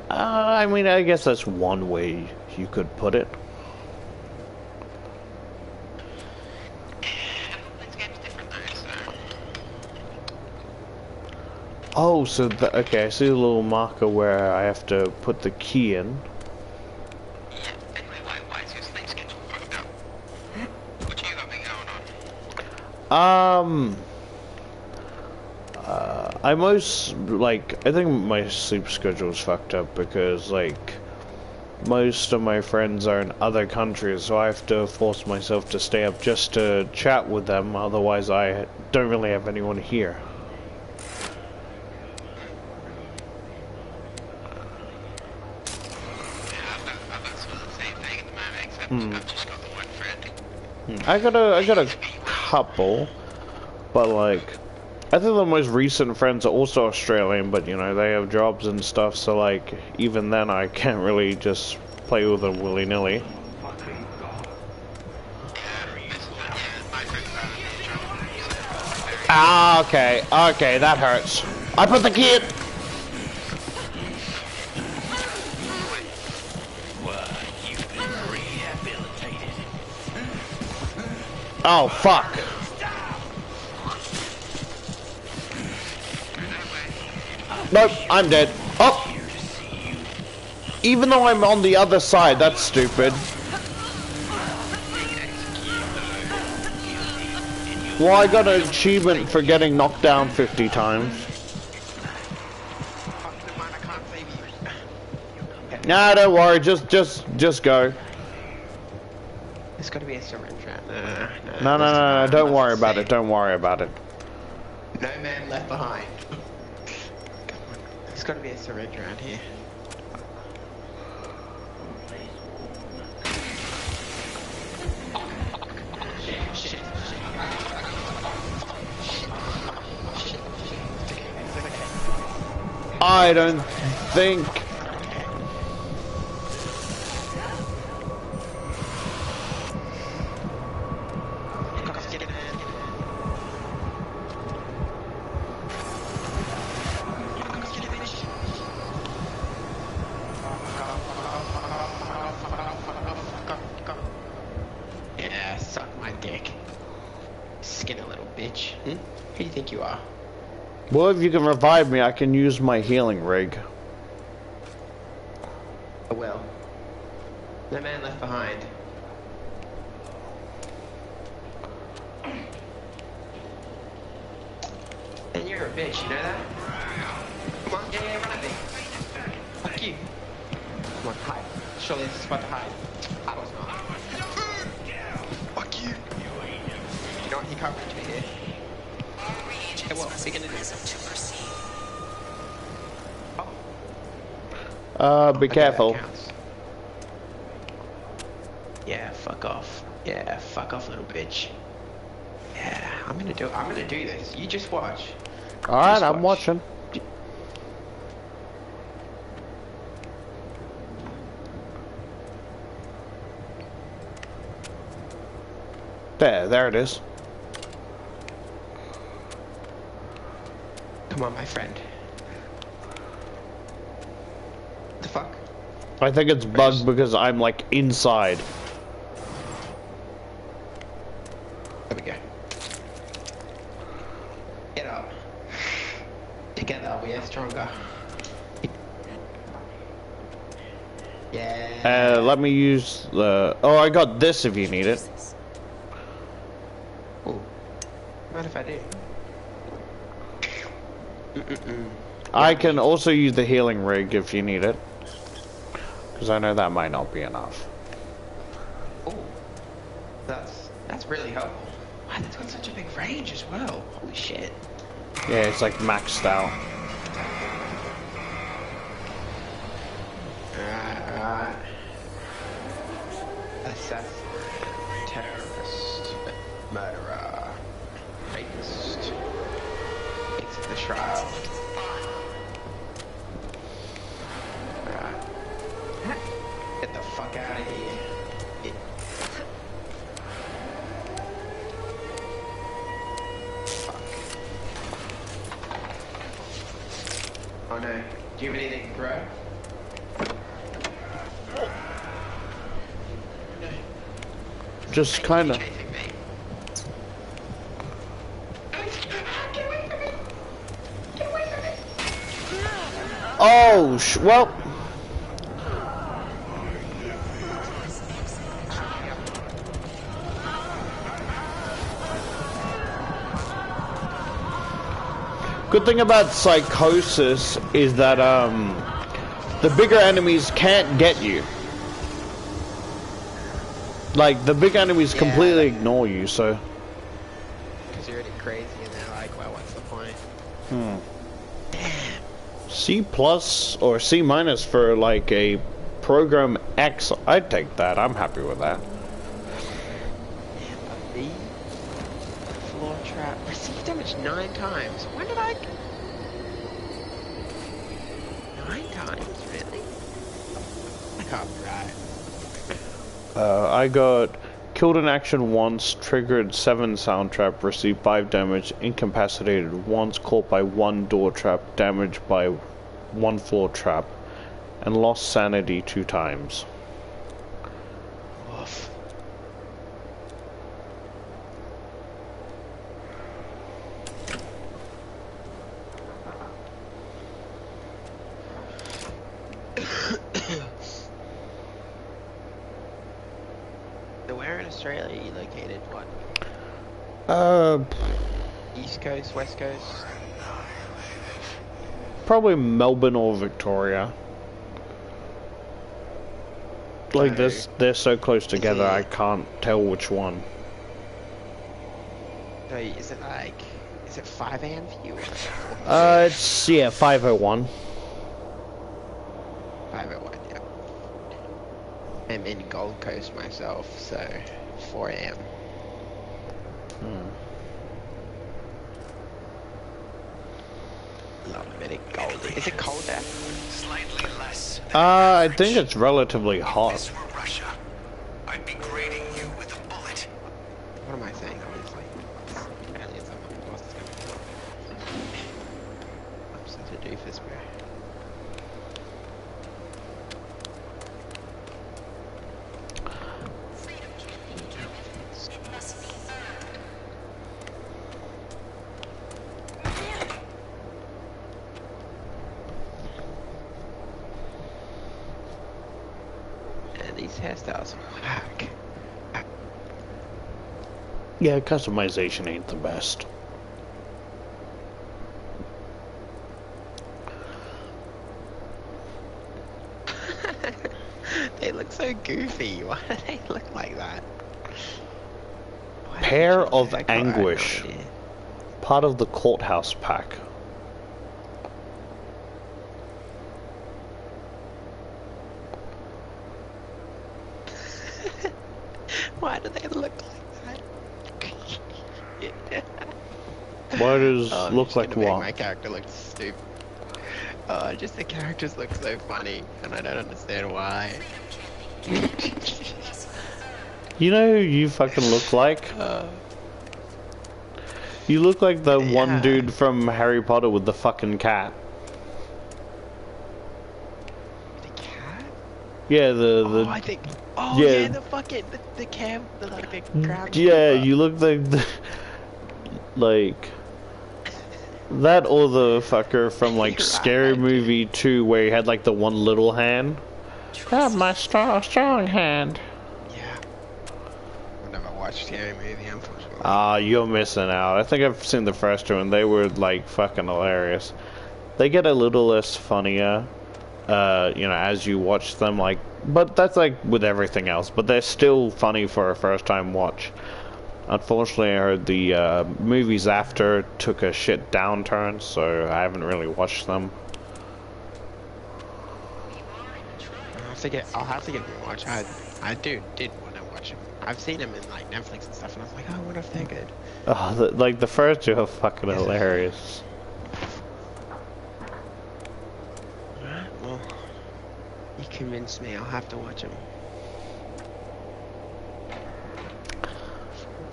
Speaker 1: I mean, I guess that's one way you could put it.
Speaker 5: This game's different though, so...
Speaker 1: Oh, so okay, I see a little marker where I have to put the key in.
Speaker 5: Yeah, anyway, why is your sleep schedule fucked up? What you got been going on?
Speaker 1: I think my sleep schedule is fucked up because, like, most of my friends are in other countries, so I have to force myself to stay up just to chat with them, otherwise I don't really have anyone here.
Speaker 5: Yeah, I've got sort of the same thing at the moment, except I've just got the one friend.
Speaker 1: I got a couple, but like, I think the most recent friends are also Australian, but you know, they have jobs and stuff, so like, even then I can't really just play with them willy-nilly. Ah, okay, that hurts. I put the key in. Oh, fuck. Nope, I'm dead. Oh! Even though I'm on the other side, that's stupid. Well, I got an achievement for getting knocked down 50 times. Nah, don't worry, just go.
Speaker 4: There's gotta be a syringe around.
Speaker 1: No, don't worry about it, don't worry about it.
Speaker 4: No man left behind. There's gotta be a syringe around here. Shit.
Speaker 1: I don't think...
Speaker 4: Yeah, suck my dick. Skin a little bitch. Who do you think you are?
Speaker 1: Well, if you can revive me, I can use my healing rig.
Speaker 4: Oh well. No man left behind. And you're a bitch, you know that? Come on, yeah, run at me. Fuck you. Come on, hide. Surely this is a spot to hide. I was not. Fuck you. You know what? He can't reach me here. Hey, what are we gonna do?
Speaker 1: Be
Speaker 4: Okay,
Speaker 1: careful.
Speaker 4: that counts. Yeah, fuck off. Yeah, fuck off, little bitch. Yeah, I'm gonna do this. You just watch.
Speaker 1: Alright,
Speaker 4: Just
Speaker 1: I'm
Speaker 4: watch.
Speaker 1: watching. There it is.
Speaker 4: Come on, my friend. The fuck?
Speaker 1: I think it's bugged because I'm like inside.
Speaker 4: There we go. Get up. Together we are stronger. Yeah.
Speaker 1: Let me use the... Oh, I got this if you need it.
Speaker 4: Ooh. What if I do?
Speaker 1: I can also use the healing rig if you need it. Because I know that might not be enough.
Speaker 4: Ooh. That's really helpful. Wow, that's got such a big range as well. Holy shit.
Speaker 1: Yeah, it's like maxed out.
Speaker 4: Assassin, terrorist, murderer, rapist, exit the trial. Get the fuck out of here. Fuck. Oh no. Do you have anything to throw?
Speaker 1: Just kind of...
Speaker 4: Chasing me.
Speaker 1: Oh, well... Good thing about Psychosis is that, the bigger enemies can't get you. Like, the big enemies completely ignore you, so...
Speaker 4: Because you're already crazy and they're like, well, what's the point?
Speaker 1: C plus or C minus for like a program X, I'd take that. I'm happy with that.
Speaker 4: A B? Floor trap. Received damage 9 times. When did I... 9 times? Really? I can't be right.
Speaker 1: I got killed in action once, triggered 7 sound trap, received 5 damage, incapacitated once, caught by 1 door trap, damaged by 1 floor trap, and lost sanity 2 times.
Speaker 4: Oof. So where in Australia are you located? What? East Coast, West Coast?
Speaker 1: Probably Melbourne or Victoria. Like this, they're so close together, I can't tell which one.
Speaker 4: So is it like... Is it 5 AM for you? Or is it 4?
Speaker 1: It's, yeah, 5:01.
Speaker 4: 5:01, yeah. I'm in Gold Coast myself, so 4 AM. Love a bit of gold. Is it cold there?
Speaker 5: Slightly less.
Speaker 1: I think it's relatively
Speaker 5: If
Speaker 1: hot.
Speaker 5: this were Russia, I'd be grading you with a bullet.
Speaker 4: What am I saying, obviously? Aliens are what's going on? I'm such a doofus, bro.
Speaker 2: Freedom can't be given. It must be earned.
Speaker 4: And these hairstyles are whack.
Speaker 1: Yeah, customization ain't the best.
Speaker 4: They look so goofy. Why do they look like that? Why did
Speaker 1: Pair
Speaker 4: you choose
Speaker 1: of
Speaker 4: that colour? I have no
Speaker 1: Anguish.
Speaker 4: idea.
Speaker 1: Part of the courthouse pack.
Speaker 4: Why do they look like that?
Speaker 1: Why does
Speaker 4: Oh, I'm
Speaker 1: look
Speaker 4: just
Speaker 1: like
Speaker 4: gonna make
Speaker 1: what?
Speaker 4: my character look stupid. Just the characters look so funny, and I don't understand why.
Speaker 1: You know who you fucking look like? You look like the one
Speaker 4: Yeah.
Speaker 1: dude from Harry Potter with the fucking cat.
Speaker 4: The cat?
Speaker 1: Yeah, the
Speaker 4: I think. Oh
Speaker 1: yeah.
Speaker 4: yeah, the fucking the cam, the like the ground.
Speaker 1: yeah, you look like the, like that or the fucker from like
Speaker 4: You're
Speaker 1: Scary
Speaker 4: right.
Speaker 1: Movie 2 where he had like the one little hand. Grab my strong hand.
Speaker 4: Yeah. I've never watched Scary Movie, unfortunately.
Speaker 1: Ah, you're missing out. I think I've seen the first two and they were like fucking hilarious. They get a little less funnier, you know, as you watch them, like, but that's like with everything else, but they're still funny for a first time watch. Unfortunately, I heard the movies after took a shit downturn, so I haven't really watched them.
Speaker 4: I'll have to give them a watch. I did want to watch them. I've seen them in like Netflix and stuff, and I was like, oh, I wonder if they're good.
Speaker 1: Oh, like the first two are fucking hilarious.
Speaker 4: Alright, well, you convinced me. I'll have to watch them.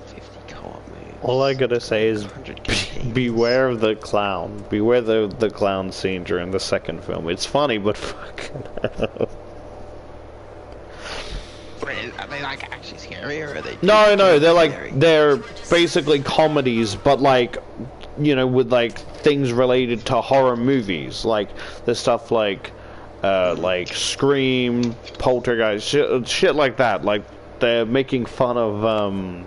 Speaker 4: 50 co-op moves.
Speaker 1: All I gotta say is
Speaker 4: 100 campaigns.
Speaker 1: beware of the clown. Beware the clown scene during the second film. It's funny, but fucking hell.
Speaker 4: Wait, are they like actually scary, or are they?
Speaker 1: No, they're like
Speaker 4: scary?
Speaker 1: they're basically comedies, but like, you know, with like things related to horror movies, like the stuff like Scream, Poltergeist, shit like that. Like they're making fun of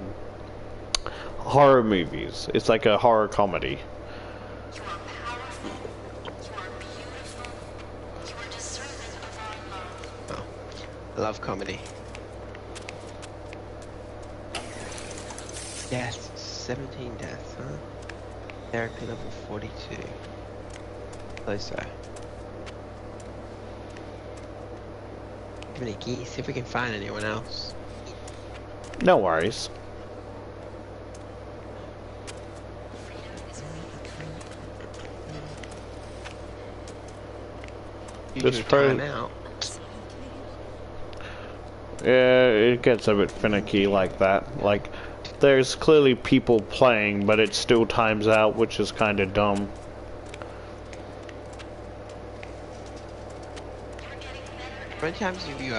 Speaker 1: horror movies. It's like a horror comedy.
Speaker 2: You are powerful. You are beautiful. You are deserving of our love.
Speaker 4: I love comedy. Deaths, 17 deaths, huh? Therapy level 42. Closer. Give me a key, see if we can find anyone else.
Speaker 1: No worries.
Speaker 4: You
Speaker 1: This
Speaker 4: should
Speaker 1: pro-
Speaker 4: time out.
Speaker 1: Yeah, it gets a bit finicky like that. Like, there's clearly people playing, but it still times out, which is kind of dumb.
Speaker 4: How many times have you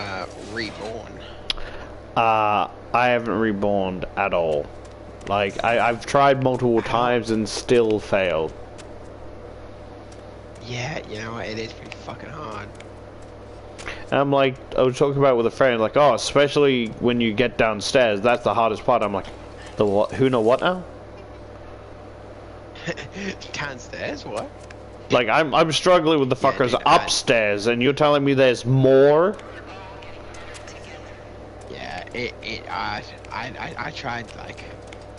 Speaker 4: reborn?
Speaker 1: I haven't reborn at all. Like, I've tried multiple times and still failed.
Speaker 4: Yeah, you know what, it is pretty fucking hard.
Speaker 1: And I'm like, I was talking about it with a friend, like, oh, especially when you get downstairs, that's the hardest part. I'm like, the what? Who know what now?
Speaker 4: Downstairs, what?
Speaker 1: Like, I'm struggling with the
Speaker 4: Yeah,
Speaker 1: fuckers
Speaker 4: dude, I-
Speaker 1: upstairs, and you're telling me there's more?
Speaker 4: Yeah, I tried, like,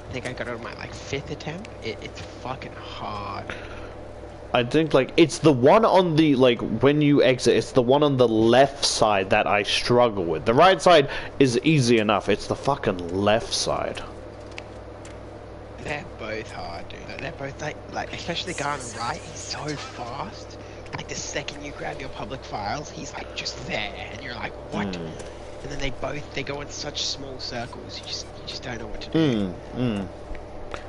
Speaker 4: I think I got it on my, like, 5th attempt. It's fucking hard.
Speaker 1: I think, like, it's the one on the, like, when you exit, it's the one on the left side that I struggle with. The right side is easy enough. It's the fucking left side.
Speaker 4: They're both hard, dude. Like, they're both, like, especially the guy on the right, he's so fast. Like, the second you grab your public files, he's, like, just there, and you're like, what? And then they go in such small circles, you just don't know what to do.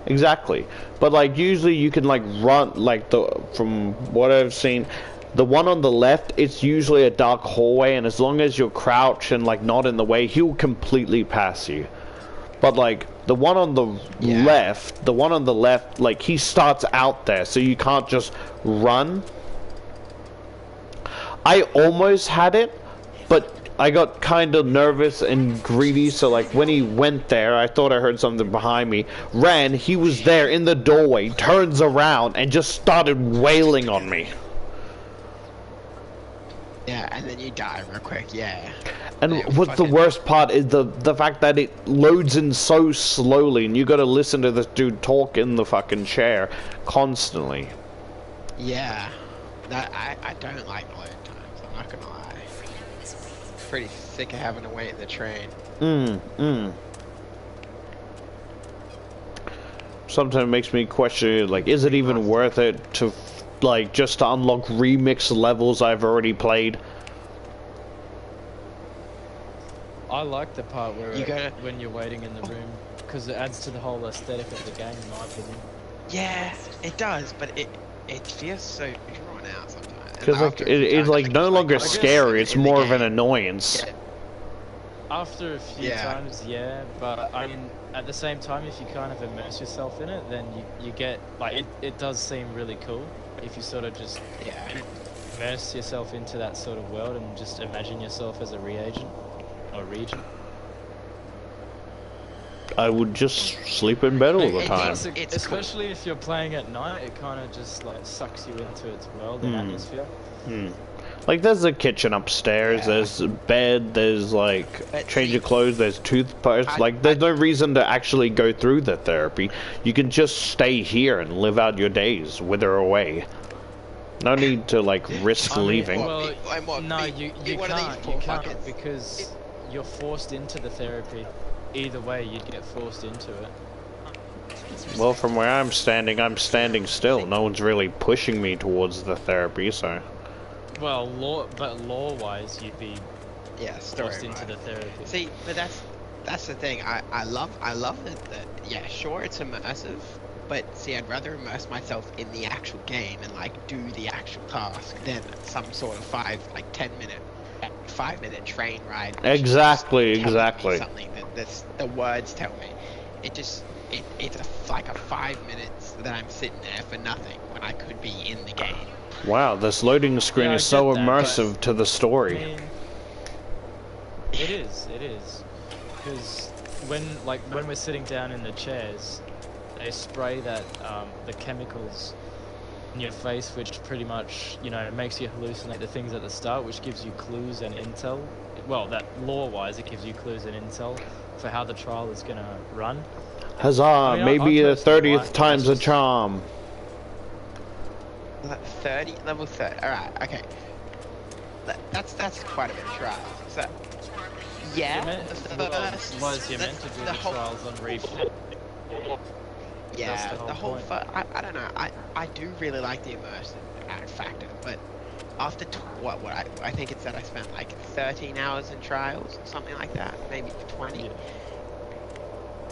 Speaker 1: Exactly. But like usually you can like run like from what I've seen, the one on the left, it's usually a dark hallway, and as long as you're crouched and like not in the way, he'll completely pass you. But like the one on the left, like he starts out there, so you can't just run. I almost had it, but I got kind of nervous and greedy, so like when he went there, I thought I heard something behind me. Ran, he was there in the doorway, turns around, and just started wailing on me.
Speaker 4: Yeah, and then you die real quick, yeah.
Speaker 1: And
Speaker 4: Yeah,
Speaker 1: what's the
Speaker 4: fucking-
Speaker 1: worst part is the fact that it loads in so slowly, and you gotta listen to this dude talk in the fucking chair constantly.
Speaker 4: Yeah. No, I don't like load times, I'm not gonna lie. Pretty sick of having to wait in the train.
Speaker 1: sometimes makes me question, like, is it even worth it to, like, just to unlock remix levels I've already played?
Speaker 6: I like the part where
Speaker 4: You gotta-
Speaker 6: when you're waiting in the room, because it adds to the whole aesthetic of the game, in my opinion.
Speaker 4: Yeah, it does, but it feels so drawn out sometimes. And
Speaker 1: Because, like,
Speaker 4: after a few
Speaker 1: it's,
Speaker 4: times,
Speaker 1: like, no longer
Speaker 6: guess
Speaker 1: scary, it's
Speaker 4: in the
Speaker 1: more of an
Speaker 4: game.
Speaker 1: annoyance.
Speaker 4: Yeah.
Speaker 6: After a few
Speaker 4: Yeah.
Speaker 6: times, yeah, but I mean, at the same time, if you kind of immerse yourself in it, then you get, like, it does seem really cool if you sort of just
Speaker 4: Yeah.
Speaker 6: immerse yourself into that sort of world and just imagine yourself as a reagent or regent.
Speaker 1: I would just sleep in bed all the
Speaker 4: It's-
Speaker 1: time.
Speaker 4: it's
Speaker 6: Especially if you're playing at night, it kind of just, like, sucks you into its world and atmosphere.
Speaker 1: Like, there's a kitchen upstairs,
Speaker 4: Yeah.
Speaker 1: there's a bed, there's, like,
Speaker 4: But
Speaker 1: change
Speaker 4: see,
Speaker 1: of clothes, there's toothpaste.
Speaker 4: I-
Speaker 1: Like, there's no reason to actually go through the therapy. You can just stay here and live out your days, wither away. No need to, like, risk
Speaker 6: I mean,
Speaker 1: leaving.
Speaker 6: well,
Speaker 4: And what,
Speaker 6: no,
Speaker 4: be-
Speaker 6: you
Speaker 4: be one of these
Speaker 6: can't,
Speaker 4: poor
Speaker 6: you can't,
Speaker 4: fuckers.
Speaker 6: because you're forced into the therapy. Either way, you'd get forced into it.
Speaker 1: Well, from where I'm standing still. No one's really pushing me towards the therapy, so...
Speaker 6: Well, law-wise, you'd be
Speaker 4: Yeah, story.
Speaker 6: forced into the therapy.
Speaker 4: See, but that's the thing. I love it that, yeah, sure, it's immersive, but see, I'd rather immerse myself in the actual game and, like, do the actual task than some sort of 5-minute train ride. which is
Speaker 1: Exactly,
Speaker 4: telling me
Speaker 1: exactly.
Speaker 4: Something that the words tell me. It's like a 5 minutes that I'm sitting there for nothing when I could be in the game.
Speaker 1: Wow, this loading screen
Speaker 6: Yeah, I
Speaker 1: is so
Speaker 6: get that,
Speaker 1: immersive to the
Speaker 6: I
Speaker 1: story.
Speaker 6: mean, it is. Because when we're sitting down in the chairs, they spray that the chemicals in your face, which pretty much, you know, makes you hallucinate the things at the start, which gives you clues and intel. Well, that lore-wise, it gives you clues and intel for how the trial is gonna run.
Speaker 1: Huzzah,
Speaker 6: I mean,
Speaker 1: maybe
Speaker 6: I
Speaker 1: the
Speaker 6: personally
Speaker 1: 30th
Speaker 6: like-
Speaker 1: time's a
Speaker 6: that's just-
Speaker 1: charm.
Speaker 4: Level 30. All right, okay. That's quite a bit of trial. So, yeah,
Speaker 6: You're meant,
Speaker 4: the
Speaker 6: well,
Speaker 4: first-
Speaker 6: Liz, you're
Speaker 4: the-
Speaker 6: meant to do
Speaker 4: the
Speaker 6: the
Speaker 4: whole-
Speaker 6: trials on replay.
Speaker 4: Yeah,
Speaker 6: That's the whole point.
Speaker 4: I don't know. I do really like the immersive factor, but after I think it's that I spent like 13 hours in trials, something like that, maybe 20.
Speaker 6: Yeah.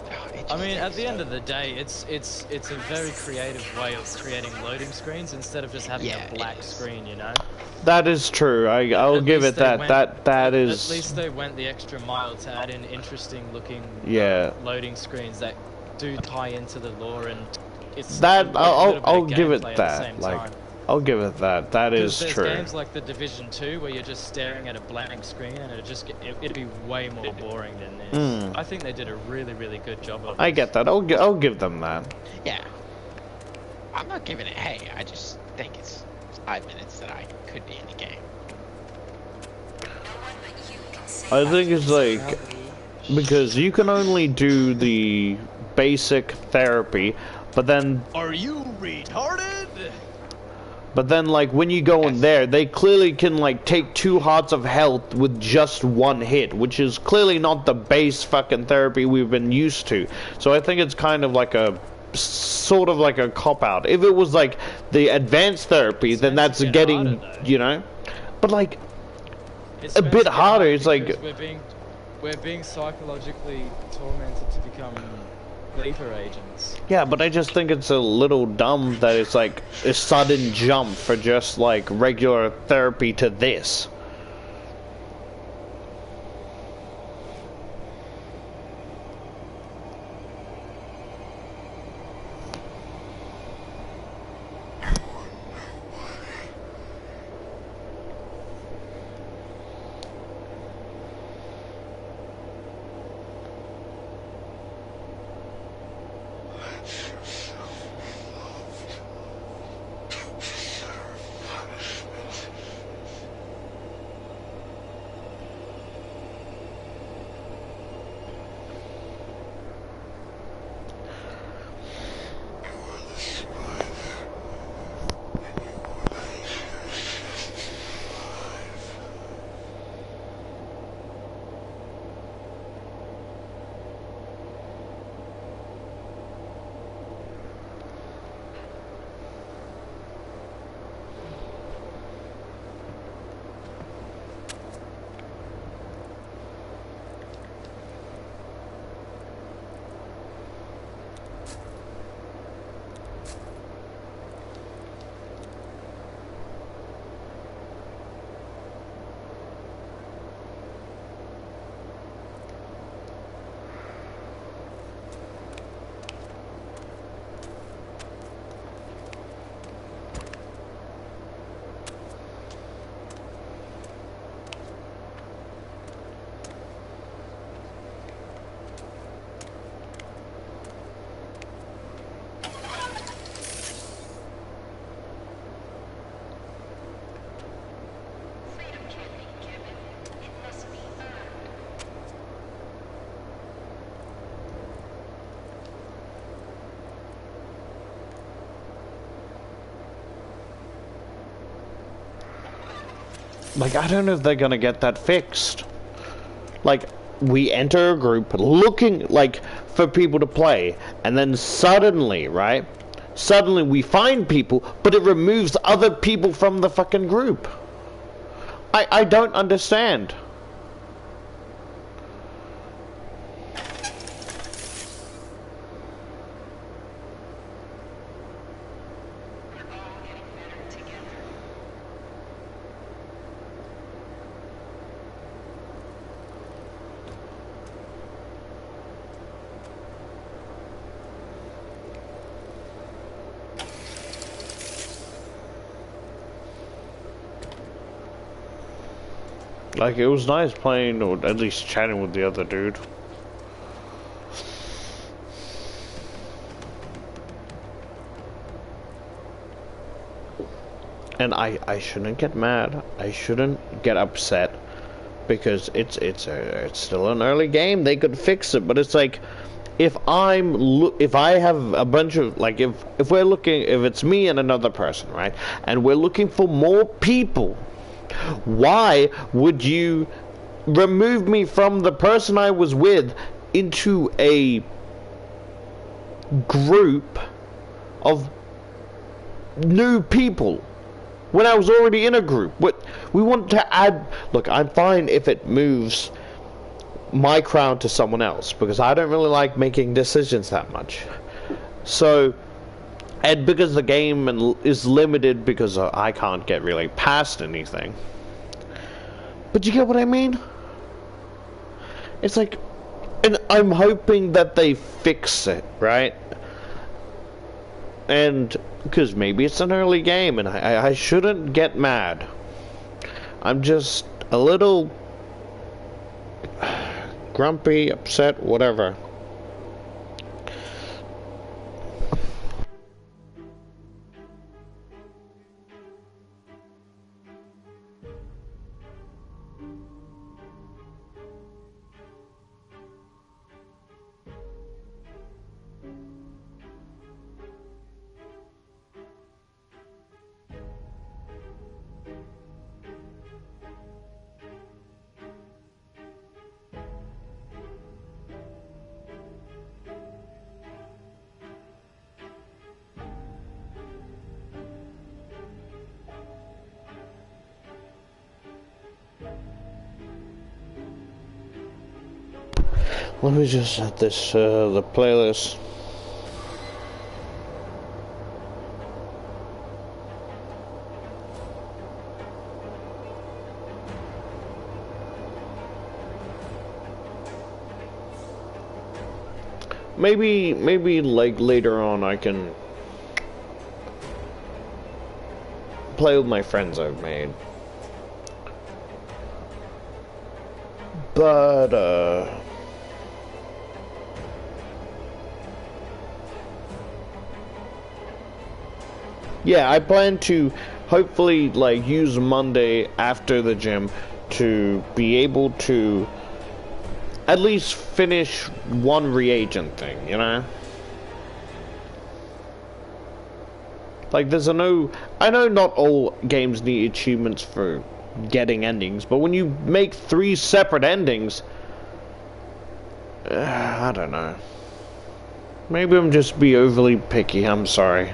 Speaker 4: Oh, it
Speaker 6: I
Speaker 4: just
Speaker 6: mean, at
Speaker 4: takes
Speaker 6: the end
Speaker 4: so-
Speaker 6: of the day, it's a very creative way of creating loading screens instead of just having
Speaker 4: Yeah,
Speaker 6: a
Speaker 4: it
Speaker 6: black
Speaker 4: is.
Speaker 6: screen, you know?
Speaker 1: That is true. I'll
Speaker 6: At
Speaker 1: give
Speaker 6: least
Speaker 1: it
Speaker 6: they
Speaker 1: that.
Speaker 6: went-
Speaker 1: That
Speaker 6: At
Speaker 1: is.
Speaker 6: least they went the extra mile to add in interesting looking
Speaker 1: Yeah.
Speaker 6: loading screens that do tie into the lore, and it's
Speaker 1: That
Speaker 6: a little bit
Speaker 1: I'll
Speaker 6: of
Speaker 1: give it
Speaker 6: gameplay at the
Speaker 1: that.
Speaker 6: same
Speaker 1: Like,
Speaker 6: time.
Speaker 1: I'll give it that. That
Speaker 6: 'Cause
Speaker 1: is
Speaker 6: there's
Speaker 1: true.
Speaker 6: games like the Division 2 where you're just staring at a blank screen and it'd be way more boring than this.
Speaker 1: Mm.
Speaker 6: I think they did a really, really good job of
Speaker 1: I
Speaker 6: this.
Speaker 1: get that. I'll give them that.
Speaker 4: Yeah. I'm not giving it hey, I just think it's 5 minutes that I could be in the game.
Speaker 1: I think it's like because you can only do the basic therapy, but then
Speaker 6: Are you retarded?
Speaker 1: like when you go in there, they clearly can like take 2 hearts of health with just 1 hit, which is clearly not the base fucking therapy we've been used to. So I think it's kind of like a sort of like a cop out. If it was like the advanced therapy,
Speaker 6: It's
Speaker 1: then
Speaker 6: meant
Speaker 1: that's
Speaker 6: to get
Speaker 1: getting,
Speaker 6: harder, though.
Speaker 1: you know. But like
Speaker 6: It's
Speaker 1: a
Speaker 6: meant
Speaker 1: bit
Speaker 6: to get
Speaker 1: harder,
Speaker 6: hard
Speaker 1: it's like-
Speaker 6: because we're being psychologically tormented to become sleeper agents.
Speaker 1: yeah, but I just think it's a little dumb that it's like a sudden jump for just like regular therapy to this. like, I don't know if they're gonna get that fixed. Like, we enter a group looking, like, for people to play, and then suddenly, right? Suddenly we find people, but it removes other people from the fucking group. I don't understand. Like, it was nice playing, or at least chatting with the other dude. And I shouldn't get mad. I shouldn't get upset because it's still an early game. They could fix it, but it's like if I have a bunch of, like, if we're looking, if it's me and another person, right, and we're looking for more people, why would you remove me from the person I was with into a group of new people when I was already in a group? What we want to add? Look, I'm fine if it moves my crown to someone else, because I don't really like making decisions that much. So, and because the game is limited, because I can't get really past anything. But you get what I mean? It's like, and I'm hoping that they fix it, right? And because maybe it's an early game, and I shouldn't get mad. I'm just a little grumpy, upset, whatever. Let me just add this, the playlist. Maybe like later on I can play with my friends I've made. But, yeah, I plan to hopefully, like, use Monday after the gym to be able to at least finish one reagent thing, you know? Like, I know not all games need achievements for getting endings, but when you make 3 separate endings, I don't know. Maybe I'm just be overly picky, I'm sorry.